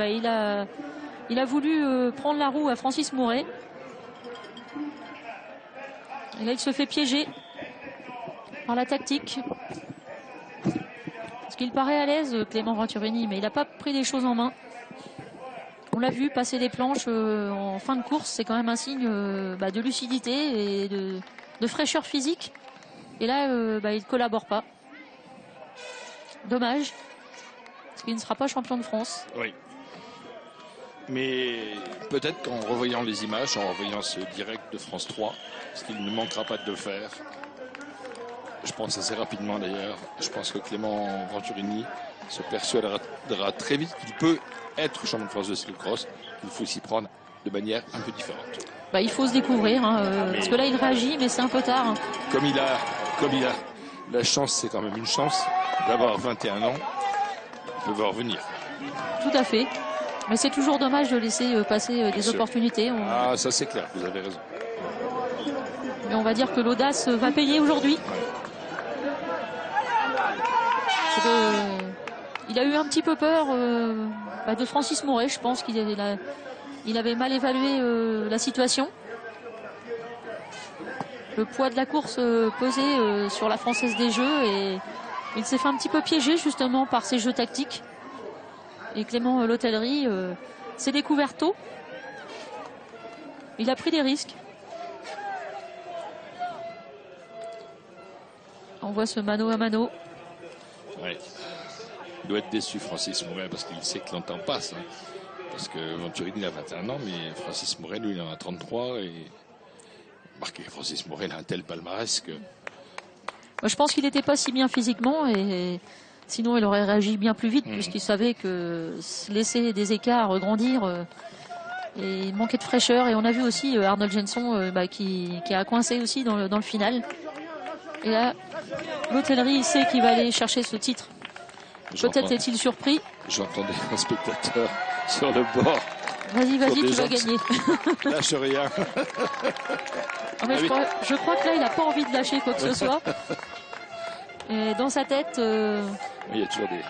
il a voulu prendre la roue à Francis Moret. Et là, il se fait piéger par la tactique. Parce qu'il paraît à l'aise, Clément Venturini, mais il n'a pas pris les choses en main. On l'a vu passer les planches en fin de course, c'est quand même un signe de lucidité et de fraîcheur physique. Et là, il ne collabore pas. Dommage, parce qu'il ne sera pas champion de France. Oui. Mais peut-être qu'en revoyant les images, en revoyant ce direct de France 3, parce qu'il ne manquera pas de le faire, je pense assez rapidement d'ailleurs, je pense que Clément Venturini se persuadera très vite qu'il peut être champion de France de cyclocross, qu'il faut s'y prendre de manière un peu différente. Il faut se découvrir, parce que là il réagit, mais c'est un peu tard. Hein. Comme il a la chance, c'est quand même une chance d'avoir 21 ans, il peut voir venir. Tout à fait. Mais c'est toujours dommage de laisser passer des opportunités. Ah, ça c'est clair, vous avez raison. Mais on va dire que l'audace va payer aujourd'hui. Il a eu un petit peu peur de Francis Moret. Je pense qu'il avait mal évalué la situation. Le poids de la course pesait sur la Française des Jeux, et il s'est fait un petit peu piéger justement par ses jeux tactiques. Et Clément Lotelry s'est découvert tôt. Il a pris des risques. On voit ce mano à mano. Ouais. Il doit être déçu, Francis Moret, parce qu'il sait que l'entend passe. Hein. Parce que Venturini a 21 ans, mais Francis Moret, lui, il en a 33. Et marqué, Francis Moret, il a un tel palmarès que... Je pense qu'il n'était pas si bien physiquement, et sinon il aurait réagi bien plus vite, puisqu'il savait que laisser des écarts grandir, et il manquait de fraîcheur. Et on a vu aussi Arnold Jenson qui a coincé aussi dans le final. Et là, Lotelry, il sait qu'il va aller chercher ce titre. Peut-être est-il surpris. J'entendais un spectateur sur le bord. Vas-y, tu vas gagner. Lâche rien. Mais je crois que là, il n'a pas envie de lâcher quoi que ce soit. Et dans sa tête, il y a toujours des...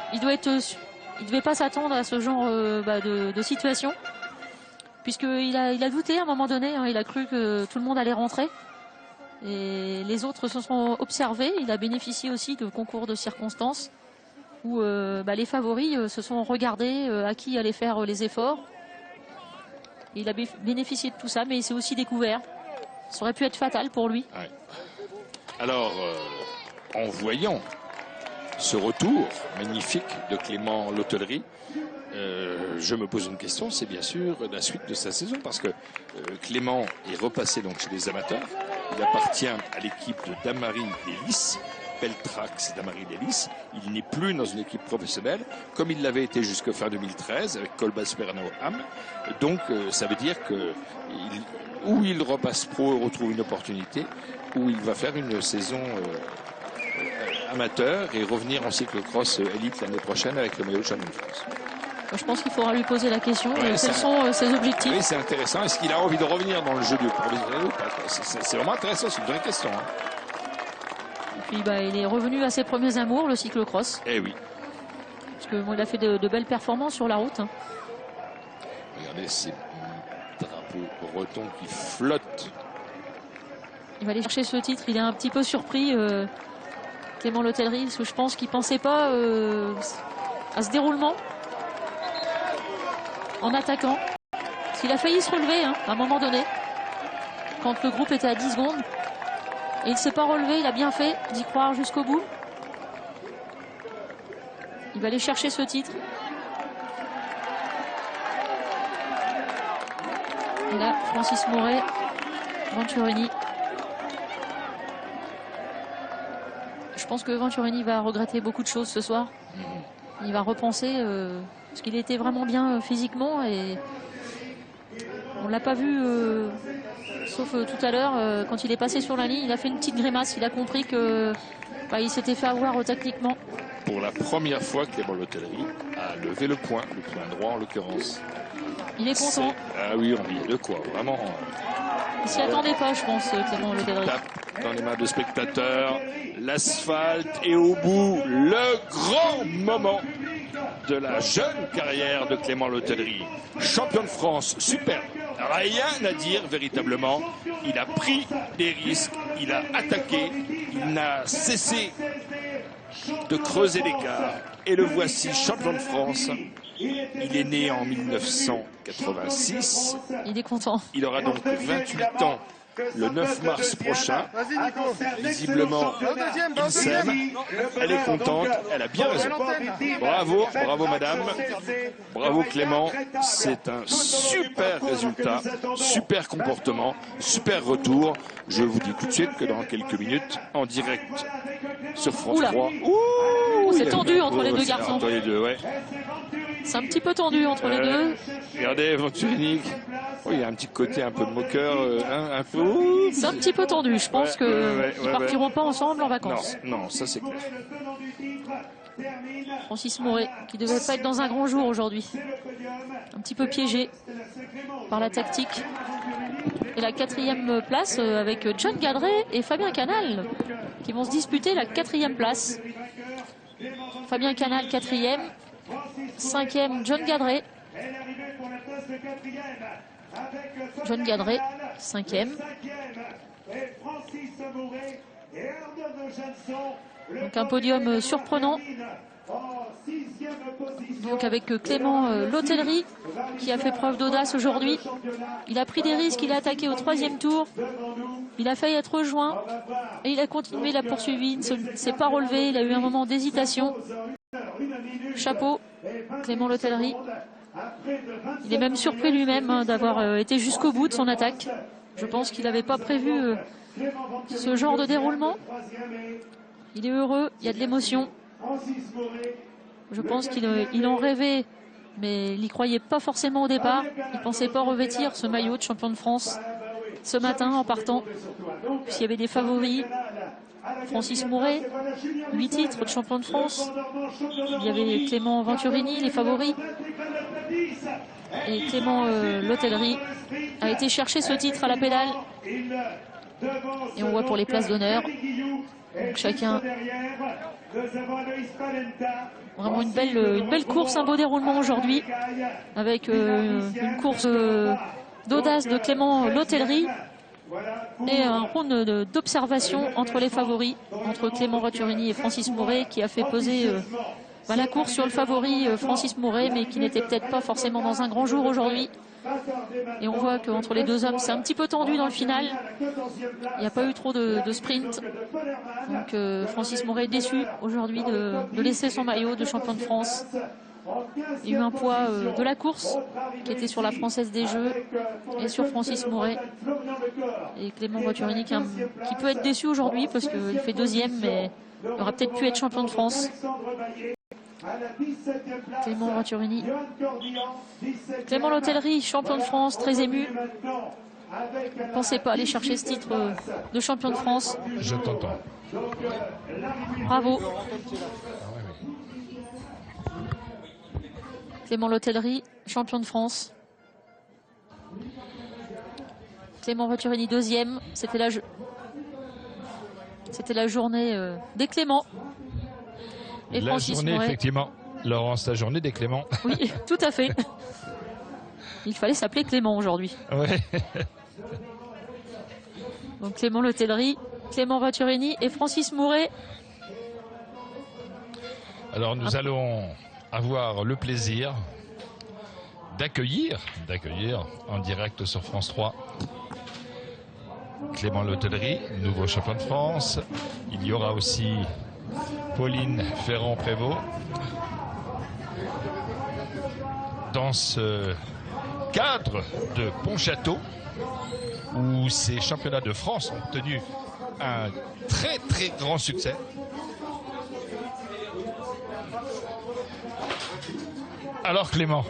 il devait pas s'attendre à ce genre de situation, puisqu'il a douté à un moment donné. Il a cru que tout le monde allait rentrer. Et les autres se sont observés. Il a bénéficié aussi de concours de circonstances où les favoris se sont regardés à qui allait faire les efforts. Il a bénéficié de tout ça, mais il s'est aussi découvert. Ça aurait pu être fatal pour lui. Ouais. Alors, en voyant ce retour magnifique de Clément Lotelry, je me pose une question, c'est bien sûr la suite de sa saison, parce que Clément est repassé donc chez les amateurs. Il appartient à l'équipe de Damary Lélis, Peltrax Damary Lélis. Il n'est plus dans une équipe professionnelle, comme il l'avait été jusqu'à fin 2013 avec Colbas Perno-Ham. Donc ça veut dire que ou il repasse pro et retrouve une opportunité, ou il va faire une saison amateur et revenir en cyclocross élite l'année prochaine avec le maillot de champion de France. Je pense qu'il faudra lui poser la question. Quels sont ses objectifs? Oui, c'est intéressant. Est-ce qu'il a envie de revenir dans le jeu du professionnel ou pas? C'est vraiment intéressant, c'est une vraie question. Hein. puis il est revenu à ses premiers amours, le cyclocross. Eh oui. Parce que il a fait de belles performances sur la route. Hein. Regardez ces drapeaux bretons qui flottent. Il va aller chercher ce titre. Il est un petit peu surpris, Clément Letellery, parce que je pense qu'il ne pensait pas à ce déroulement en attaquant. Parce qu'il a failli se relever à un moment donné, quand le groupe était à 10 secondes. Et il ne s'est pas relevé, il a bien fait d'y croire jusqu'au bout. Il va aller chercher ce titre. Et là, Francis Mouret, Venturini. Je pense que Venturini va regretter beaucoup de choses ce soir. Il va repenser parce qu'il était vraiment bien physiquement et on l'a pas vu sauf tout à l'heure quand il est passé sur la ligne. Il a fait une petite grimace. Il a compris que il s'était fait avoir techniquement. Pour la première fois, Clément Letellery a levé le point droit en l'occurrence. Il est content. Ah oui, on y est de quoi, vraiment. Il s'y attendait pas, je pense, Clément Letellery. Tape dans les mains de spectateurs, l'asphalte et au bout, le grand moment de la jeune carrière de Clément Letellery. Champion de France, super. Rien à dire véritablement. Il a pris des risques, il a attaqué, il n'a cessé de creuser l'écart. Et le voici, champion de France. Il est né en 1986. Il est content. Il aura donc 28 ans le 9 mars prochain. Visiblement, il s'aime. Elle est contente. Elle a bien raison. Bravo, bravo madame. Bravo Clément. C'est un super résultat, super comportement, super retour. Je vous dis tout de suite que dans quelques minutes, en direct sur France 3. C'est tendu entre les deux garçons. Entre les deux, ouais. C'est un petit peu tendu entre les deux. Regardez, Venturini. Il y a un petit côté un peu moqueur, un peu. C'est un petit peu tendu. Je pense qu'ils ne partiront pas ensemble en vacances. Non, ça c'est clair. Francis Mouret, qui devait pas être dans un grand jour aujourd'hui. Un petit peu piégé par la tactique. Et la 4e place avec John Gadret et Fabien Canal qui vont se disputer la 4e place. Fabien Canal 4e. 5e, John Gadret. John Gadret, 5e. Donc un podium surprenant. Donc avec Clément Letellery qui a fait preuve d'audace aujourd'hui. Il a pris des risques, il a attaqué au 3e tour. Il a failli être rejoint et il a continué, il a poursuivi, il ne s'est pas relevé, il a eu un moment d'hésitation. Chapeau, Clément Letellery. Il est même surpris lui-même d'avoir été jusqu'au bout de son attaque. Je pense qu'il n'avait pas prévu ce genre de déroulement. Il est heureux, il y a de l'émotion. Je pense qu'il en rêvait, mais il n'y croyait pas forcément au départ. Il ne pensait pas revêtir ce maillot de champion de France ce matin en partant. Puisqu'il y avait des favoris. Francis Mouret, 8 titres de champion de France. Il y avait Clément Venturini, les favoris. Et Clément Letellery a été chercher ce titre à la pédale. Et on voit pour les places d'honneur. Chacun. Vraiment une belle course, un beau déroulement aujourd'hui. Avec une course d'audace de Clément Letellery. Et un round d'observation entre les favoris, entre Clément Venturini et Francis Mouret, qui a fait peser la course sur le favori Francis Mouret, mais qui n'était peut-être pas forcément dans un grand jour aujourd'hui. Et on voit qu'entre les deux hommes, c'est un petit peu tendu dans le final. Il n'y a pas eu trop de sprint. Donc Francis Mouret est déçu aujourd'hui de laisser son maillot de champion de France. Il y a eu un poids de la course qui était sur la Française des Jeux et sur Francis Mouret. Et Clément Venturini qui peut être déçu aujourd'hui parce qu'il fait 2e, mais il aurait peut-être pu être champion de France. Clément Venturini. Clément Letellery, champion de France, très ému. Ne pensez pas aller chercher ce titre de champion de France. Je t'entends. Bravo. Clément Letellery, champion de France. Clément Venturini, 2e. C'était C'était la journée des Cléments. Et la Francis journée, Mouret. effectivement. Laurence, la journée des Cléments. Oui, tout à fait. Il fallait s'appeler Clément aujourd'hui. Ouais. Donc Clément Letellerie, Clément Venturini et Francis Mouret. Alors nous allons avoir le plaisir d'accueillir en direct sur France 3 Clément Letellerie, nouveau champion de France. Il y aura aussi Pauline Ferrand-Prévot. Dans ce cadre de Pontchâteau, où ces championnats de France ont obtenu un très très grand succès. Alors Clément,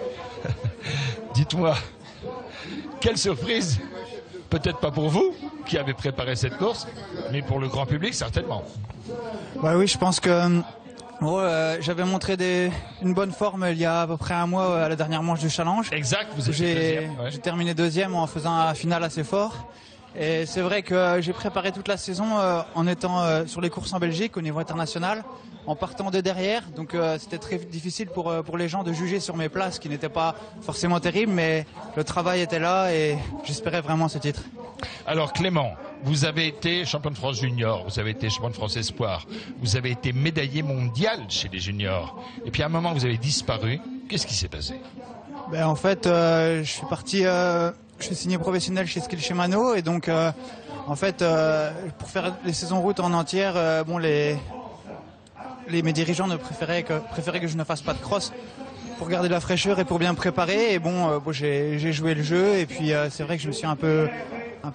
dites-moi, quelle surprise, peut-être pas pour vous qui avez préparé cette course, mais pour le grand public certainement. Bah oui, je pense que j'avais montré une bonne forme il y a à peu près un mois à la dernière manche du challenge. Exact, vous étiez deuxième. Ouais. J'ai terminé deuxième en faisant un final assez fort. Et c'est vrai que j'ai préparé toute la saison en étant sur les courses en Belgique au niveau international, en partant de derrière. Donc c'était très difficile pour les gens de juger sur mes places qui n'étaient pas forcément terribles, mais le travail était là et j'espérais vraiment ce titre. Alors Clément, vous avez été champion de France junior, vous avez été champion de France espoir, vous avez été médaillé mondial chez les juniors. Et puis à un moment vous avez disparu. Qu'est-ce qui s'est passé? Ben, en fait, je suis parti, je suis signé professionnel chez Skill Shimano et donc en fait pour faire les saisons route en entière, mes dirigeants préféraient que je ne fasse pas de cross pour garder de la fraîcheur et pour bien me préparer. Et j'ai joué le jeu et puis c'est vrai que je me suis un peu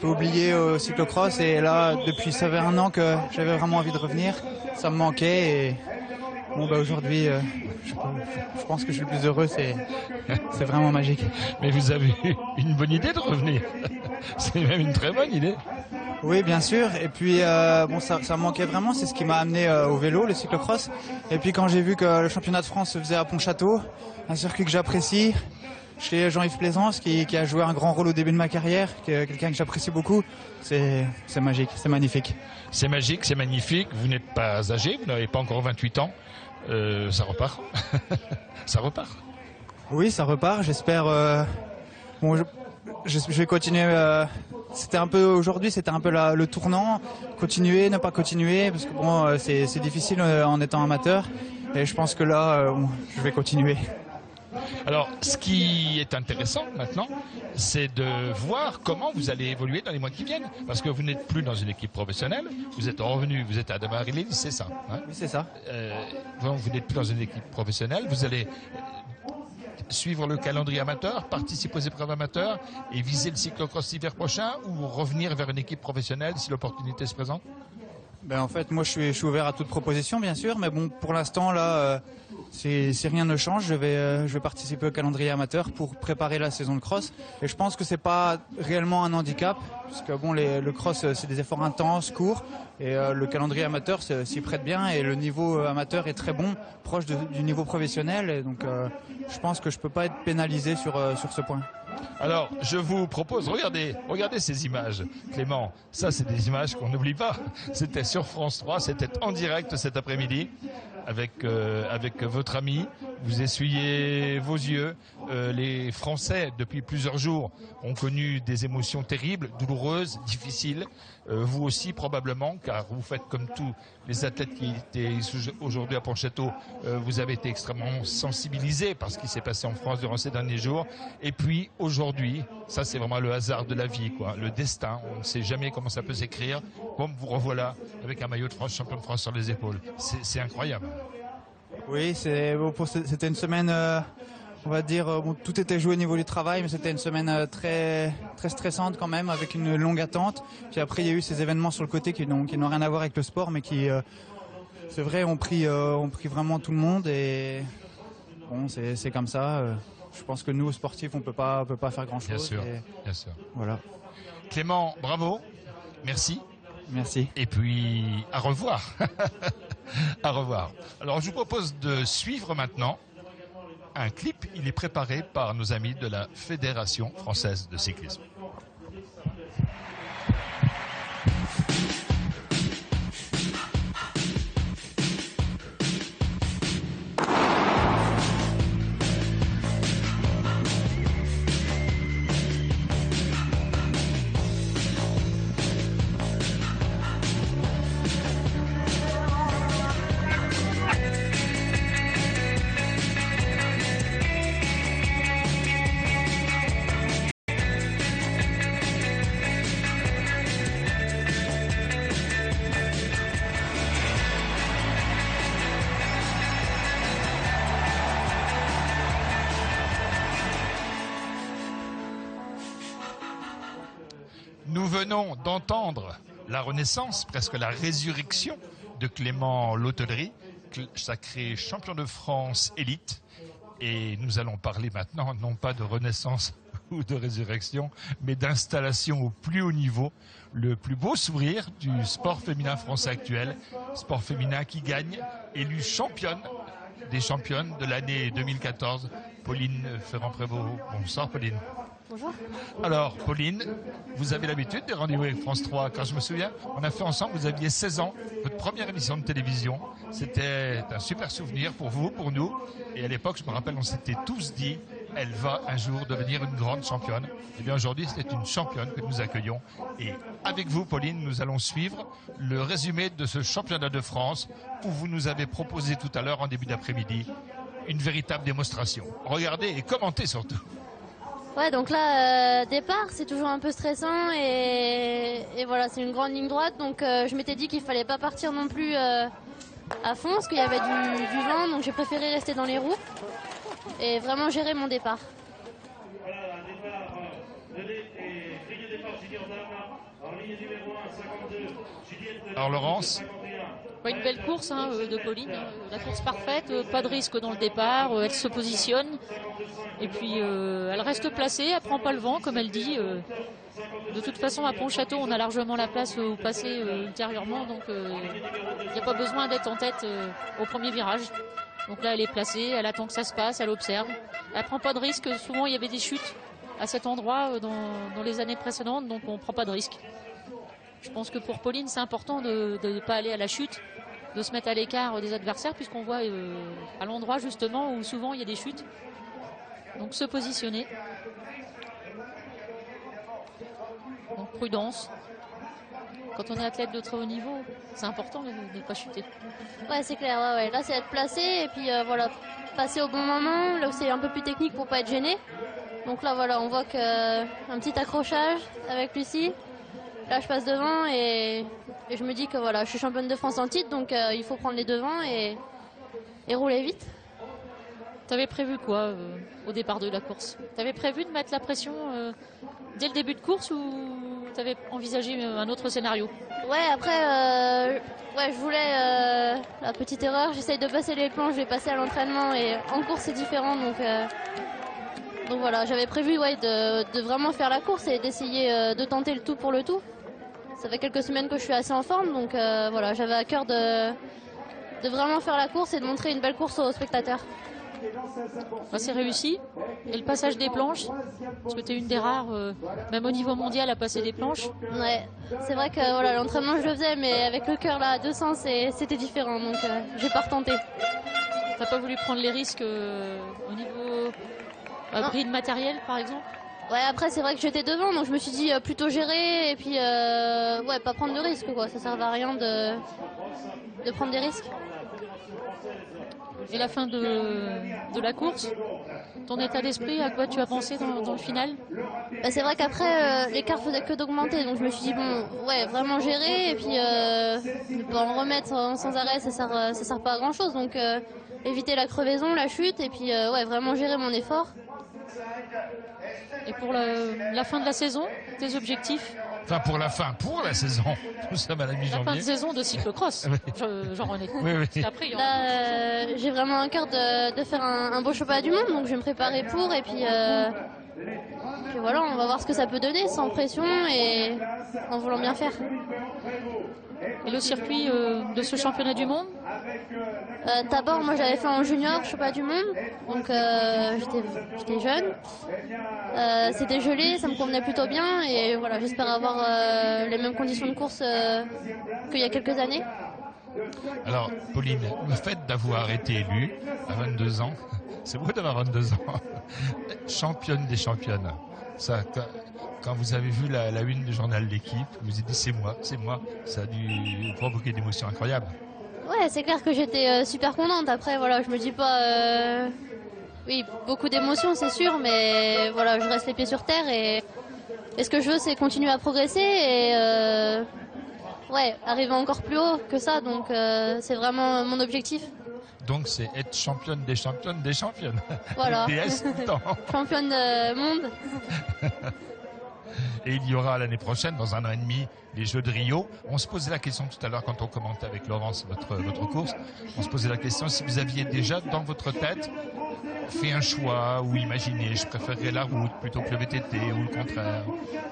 oublié au cyclocross et là depuis ça fait un an que j'avais vraiment envie de revenir, ça me manquait et aujourd'hui je pense que je suis le plus heureux, c'est vraiment magique. Mais vous avez eu une bonne idée de revenir. C'est même une très bonne idée. Oui, bien sûr. Et puis ça me manquait vraiment. C'est ce qui m'a amené au vélo, le cyclocross. Et puis quand j'ai vu que le championnat de France se faisait à Pontchâteau, un circuit que j'apprécie, chez Jean-Yves Plaisance, qui a joué un grand rôle au début de ma carrière, quelqu'un que j'apprécie beaucoup, c'est magique, c'est magnifique. C'est magique, c'est magnifique. Vous n'êtes pas âgé, vous n'avez pas encore 28 ans. Ça repart. Ça repart. Oui, ça repart. J'espère. Je vais continuer. Aujourd'hui, c'était un peu le tournant. Continuer, ne pas continuer, parce que c'est difficile en étant amateur. Et je pense que là, je vais continuer. Alors, ce qui est intéressant maintenant, c'est de voir comment vous allez évoluer dans les mois qui viennent. Parce que vous n'êtes plus dans une équipe professionnelle, vous êtes revenu, vous êtes à Damary-Lille, c'est ça, hein? Oui, c'est ça. Vous n'êtes plus dans une équipe professionnelle, vous allez suivre le calendrier amateur, participer aux épreuves amateurs et viser le cyclocross l'hiver prochain ou revenir vers une équipe professionnelle si l'opportunité se présente? En fait, moi, je suis ouvert à toute proposition, bien sûr, mais pour l'instant, là, si rien ne change, je vais participer au calendrier amateur pour préparer la saison de cross. Et je pense que c'est pas réellement un handicap, parce que le cross, c'est des efforts intenses, courts, et le calendrier amateur s'y prête bien, et le niveau amateur est très bon, proche du niveau professionnel, et donc je pense que je peux pas être pénalisé sur ce point. Alors, je vous propose, regardez ces images, Clément. Ça, c'est des images qu'on n'oublie pas. C'était sur France 3, c'était en direct cet après-midi avec votre ami. Vous essuyez vos yeux. Les Français, depuis plusieurs jours, ont connu des émotions terribles, douloureuses, difficiles. Vous aussi, probablement, car vous faites comme tous les athlètes qui étaient aujourd'hui à Pontchâteau. Vous avez été extrêmement sensibilisés par ce qui s'est passé en France durant ces derniers jours. Et puis, aujourd'hui, ça c'est vraiment le hasard de la vie, quoi. Le destin, on ne sait jamais comment ça peut s'écrire. Bon, vous revoilà avec un maillot de France, champion de France sur les épaules. C'est incroyable. Oui, c'était une semaine, on va dire, tout était joué au niveau du travail, mais c'était une semaine très, très stressante quand même, avec une longue attente. Puis après, il y a eu ces événements sur le côté qui n'ont rien à voir avec le sport, mais qui, c'est vrai, ont pris vraiment tout le monde. Et bon, c'est comme ça. Je pense que nous, sportifs, on peut pas faire grand-chose. Bien sûr, bien sûr. Voilà. Clément, bravo, merci. Merci. Et puis, à revoir. À revoir. Alors, je vous propose de suivre maintenant un clip. Il est préparé par nos amis de la Fédération française de cyclisme. Nous venons d'entendre la renaissance, presque la résurrection de Clément Lautellerie, sacré champion de France élite. Et nous allons parler maintenant, non pas de renaissance ou de résurrection, mais d'installation au plus haut niveau, le plus beau sourire du sport féminin français actuel, sport féminin qui gagne, élue championne des championnes de l'année 2014, Pauline Ferrand-Prévot. Bonsoir Pauline. Bonjour. Alors Pauline, vous avez l'habitude des rendez-vous avec France 3. Quand je me souviens, on a fait ensemble, vous aviez 16 ans, votre première émission de télévision. C'était un super souvenir pour vous, pour nous. Et à l'époque, je me rappelle, on s'était tous dit, elle va un jour devenir une grande championne. Et bien aujourd'hui, c'est une championne que nous accueillons. Et avec vous, Pauline, nous allons suivre le résumé de ce championnat de France où vous nous avez proposé tout à l'heure, en début d'après-midi, une véritable démonstration. Regardez et commentez surtout. Ouais, donc là, départ, c'est toujours un peu stressant et voilà, c'est une grande ligne droite. Donc je m'étais dit qu'il fallait pas partir non plus à fond parce qu'il y avait du vent, donc j'ai préféré rester dans les roues et vraiment gérer mon départ. Voilà, départ donné et grille de départ junior dame en ligne numéro 1, 52, Juliette. Alors Laurence, Une belle course de Pauline, la course parfaite, pas de risque dans le départ, elle se positionne et puis elle reste placée, elle prend pas le vent comme elle dit. De toute façon à Pontchâteau on a largement la place où passer ultérieurement, donc il n'y a pas besoin d'être en tête au premier virage. Donc là elle est placée, elle attend que ça se passe, elle observe, elle prend pas de risque, souvent il y avait des chutes à cet endroit dans les années précédentes, donc on prend pas de risque. Je pense que pour Pauline, c'est important de ne pas aller à la chute, de se mettre à l'écart des adversaires, puisqu'on voit à l'endroit justement où souvent il y a des chutes. Donc se positionner. Donc prudence. Quand on est athlète de très haut niveau, c'est important de ne pas chuter. Ouais, c'est clair. Ouais. Là, c'est être placé et puis voilà, passer au bon moment. Là où c'est un peu plus technique pour pas être gêné. Donc là, voilà, on voit qu'un petit accrochage avec Lucie. Là, je passe devant et je me dis que voilà, je suis championne de France en titre, donc il faut prendre les devants et rouler vite. T'avais prévu quoi au départ de la course? T'avais prévu de mettre la pression dès le début de course ou t'avais envisagé un autre scénario? Ouais, après, je voulais la petite erreur. J'essaye de passer les planches, je vais passer à l'entraînement et en course c'est différent, donc voilà, j'avais prévu de vraiment faire la course et d'essayer de tenter le tout pour le tout. Ça fait quelques semaines que je suis assez en forme, donc voilà, j'avais à cœur de vraiment faire la course et de montrer une belle course aux spectateurs. C'est réussi. Et le passage des planches, parce que tu es une des rares, même au niveau mondial, à passer des planches. Ouais, c'est vrai que voilà, l'entraînement je le faisais, mais avec le cœur là à 200, c'était différent, donc j'ai pas retenté. T'as pas voulu prendre les risques au niveau prix de matériel, par exemple? Ouais, après c'est vrai que j'étais devant, donc je me suis dit plutôt gérer et puis pas prendre de risques quoi. Ça sert à rien de prendre des risques. Et la fin de la course, ton état d'esprit, à quoi tu as pensé dans le final? C'est vrai qu'après l'écart faisait que d'augmenter, donc je me suis dit bon, ouais, vraiment gérer et puis ne pas en remettre sans arrêt, ça sert pas à grand chose, donc éviter la crevaison, la chute et puis vraiment gérer mon effort. Et pour la fin de la saison, tes objectifs? Enfin pour la saison, nous sommes à la mi-janvier. La fin de saison de cyclocross, Jean-René. Oui. Après, là, j'ai vraiment un cœur de faire un beau championnat du monde, donc je vais me préparer pour et puis voilà, on va voir ce que ça peut donner sans pression et en voulant bien faire. Et le circuit de ce championnat du monde? D'abord, moi j'avais fait en junior championnat du monde, donc j'étais jeune. C'était gelé, ça me convenait plutôt bien et voilà, j'espère avoir les mêmes conditions de course qu'il y a quelques années. Alors, Pauline, le fait d'avoir été élue à 22 ans, c'est beau d'avoir 22 ans, championne des championnes. Ça, quand vous avez vu la une du journal L'Équipe, vous vous êtes dit c'est moi, ça a dû provoquer des émotions incroyables. Ouais, c'est clair que j'étais super contente. Après, voilà, je me dis pas... Oui, beaucoup d'émotions, c'est sûr, mais voilà, je reste les pieds sur terre et ce que je veux, c'est continuer à progresser et arriver encore plus haut que ça. Donc, c'est vraiment mon objectif. Donc, c'est être championne des championnes des championnes. Voilà. DS tout le temps. Championne monde. Et il y aura l'année prochaine, dans 1 an et demi, les Jeux de Rio. On se posait la question tout à l'heure quand on commentait avec Laurence votre course. On se posait la question si vous aviez déjà dans votre tête fait un choix ou imaginé, je préférerais la route plutôt que le VTT ou le contraire.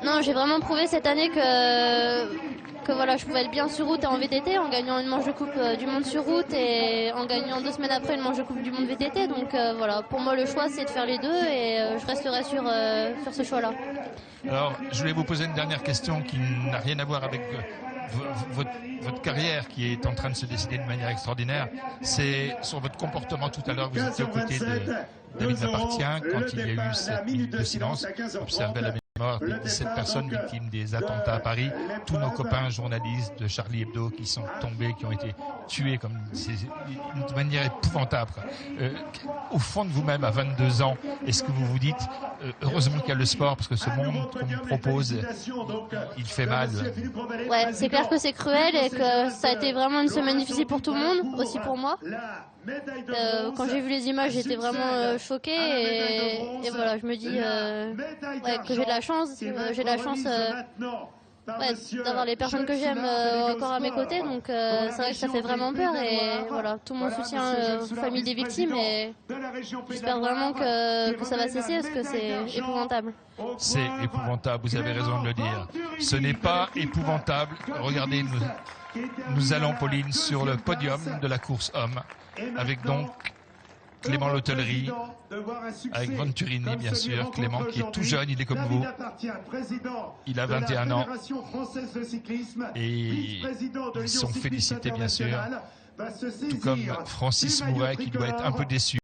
Non, j'ai vraiment prouvé cette année que voilà, je pouvais être bien sur route et en VTT en gagnant une manche de coupe du monde sur route et en gagnant 2 semaines après une manche de coupe du monde VTT. Donc voilà, pour moi le choix c'est de faire les deux et je resterai sur ce choix-là. Alors, je voulais vous poser une dernière question qui n'a rien à voir avec votre carrière qui est en train de se décider de manière extraordinaire. C'est sur votre comportement tout à l'heure. Vous étiez aux côtés de David Lapartien quand il y a eu cette minute de silence. Observez la mort des 17 personnes victimes des attentats à Paris. Tous nos copains journalistes de Charlie Hebdo qui sont tombés, qui ont été tués comme d'une manière épouvantable. Au fond de vous-même, à 22 ans, est-ce que vous vous dites heureusement qu'il y a le sport parce que ce monde qu'on nous propose, il fait mal? Ouais, c'est clair que c'est cruel et que ça a été vraiment une semaine difficile pour tout le monde, aussi pour moi. Quand j'ai vu les images, j'étais vraiment choquée et voilà, je me dis ouais, que j'ai de la chance, d'avoir les personnes que j'aime encore à mes côtés, donc c'est vrai que ça fait vraiment peur et voilà, tout mon soutien aux familles des victimes et j'espère vraiment que ça va cesser parce que c'est épouvantable. C'est épouvantable, vous avez raison de le dire. Ce n'est pas épouvantable, regardez, nous allons, Pauline, sur le podium de la course homme, avec donc Clément Lotellerie, avec Venturini, bien sûr. Clément qui est tout jeune, il est comme vous. Il a 21 ans. Et ils sont félicités, bien sûr. Tout comme Francis Mouret, qui doit être un peu déçu,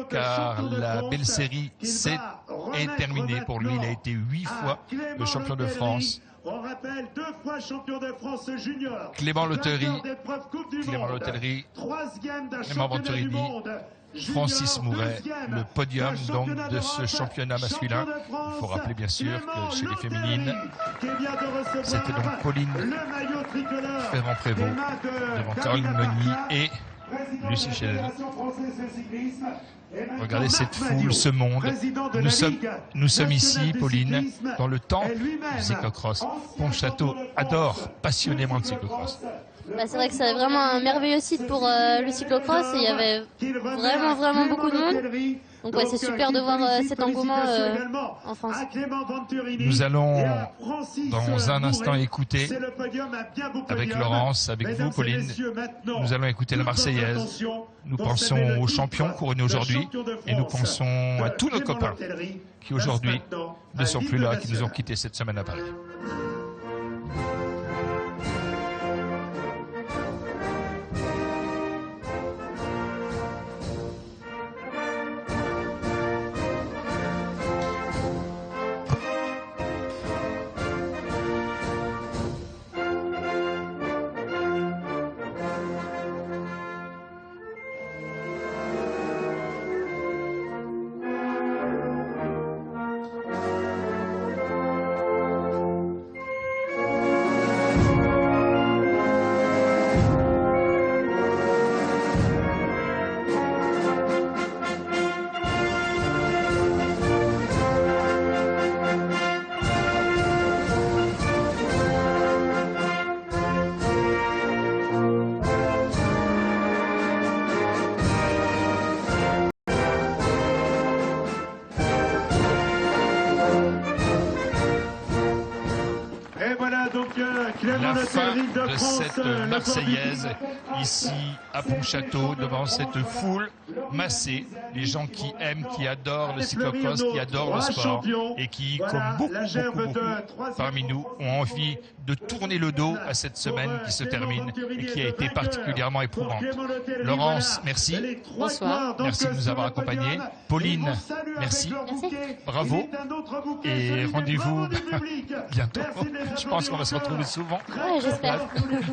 car la belle série est terminée pour lui. Il a été 8 fois le champion de France. On rappelle 2 fois champion de France junior. Clément Lotellerie, Clément Venturini, Francis Mouret, le podium donc de ce championnat masculin. Il faut rappeler bien sûr que chez les féminines, c'était donc Pauline Ferrand-Prévot devant Caroline Meunier et Lucie Chesel. Regardez cette foule, ce monde. Nous sommes ici, Pauline, dans le temple du cyclocross. Pontchâteau adore passionnément le cyclocross. Bah, c'est vrai que c'est vraiment un merveilleux site pour le cyclocross et il y avait vraiment beaucoup de monde. Donc ouais, c'est super de voir cet engouement en France. Nous allons dans un instant écouter avec Laurence, avec vous Pauline, nous allons écouter la Marseillaise. Nous pensons aux champions couronnés aujourd'hui et nous pensons à tous nos copains qui aujourd'hui ne sont plus là, qui nous ont quittés cette semaine à Paris. La fin de cette Marseillaise ici à Pontchâteau devant cette foule massée, les gens qui aiment, qui adorent le cyclocross, qui adorent le sport et qui, comme beaucoup parmi nous, ont envie de tourner le dos à cette semaine qui se termine et qui a été particulièrement éprouvante. Laurence, merci. Bonsoir. Merci de nous avoir accompagnés. Pauline, merci. Bravo. Et rendez-vous bientôt. Je pense qu'on va se retrouver souvent. Ouais, j'espère.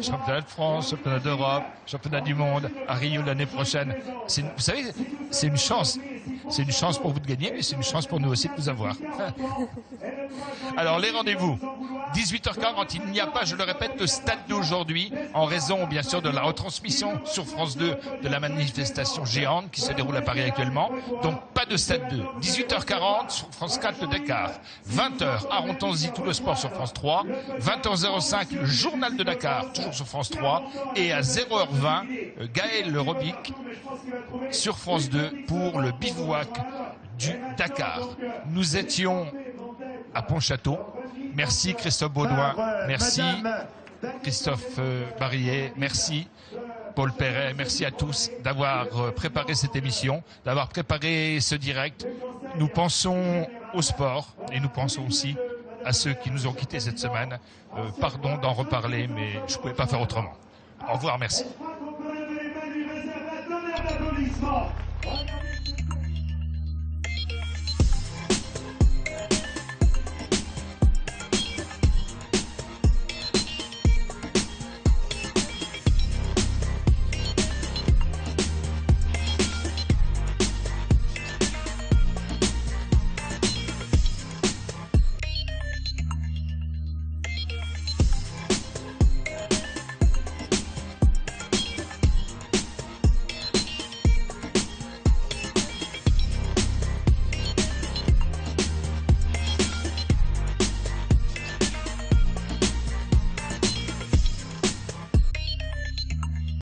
Championnat de France, championnat d'Europe, championnat du monde, à Rio l'année prochaine. Vous savez, c'est une chance C'est une chance pour vous de gagner, mais c'est une chance pour nous aussi de vous avoir. Alors, les rendez-vous. 18h40, il n'y a pas, je le répète, de stade d'aujourd'hui, en raison, bien sûr, de la retransmission sur France 2 de la manifestation géante qui se déroule à Paris actuellement. Donc, pas de stade 2. 18h40 sur France 4 de Dakar. 20h, Arontonzi, tout le sport sur France 3. 20h05, le journal de Dakar, toujours sur France 3. Et à 0h20, Gaël Le Robic sur France 2 pour le bivouac du Dakar. Nous étions à Pontchâteau. Merci Christophe Baudouin, merci Christophe Barillet, merci Paul Perret, merci à tous d'avoir préparé cette émission, d'avoir préparé ce direct. Nous pensons au sport et nous pensons aussi à ceux qui nous ont quittés cette semaine. Pardon d'en reparler, mais je ne pouvais pas faire autrement. Au revoir, merci.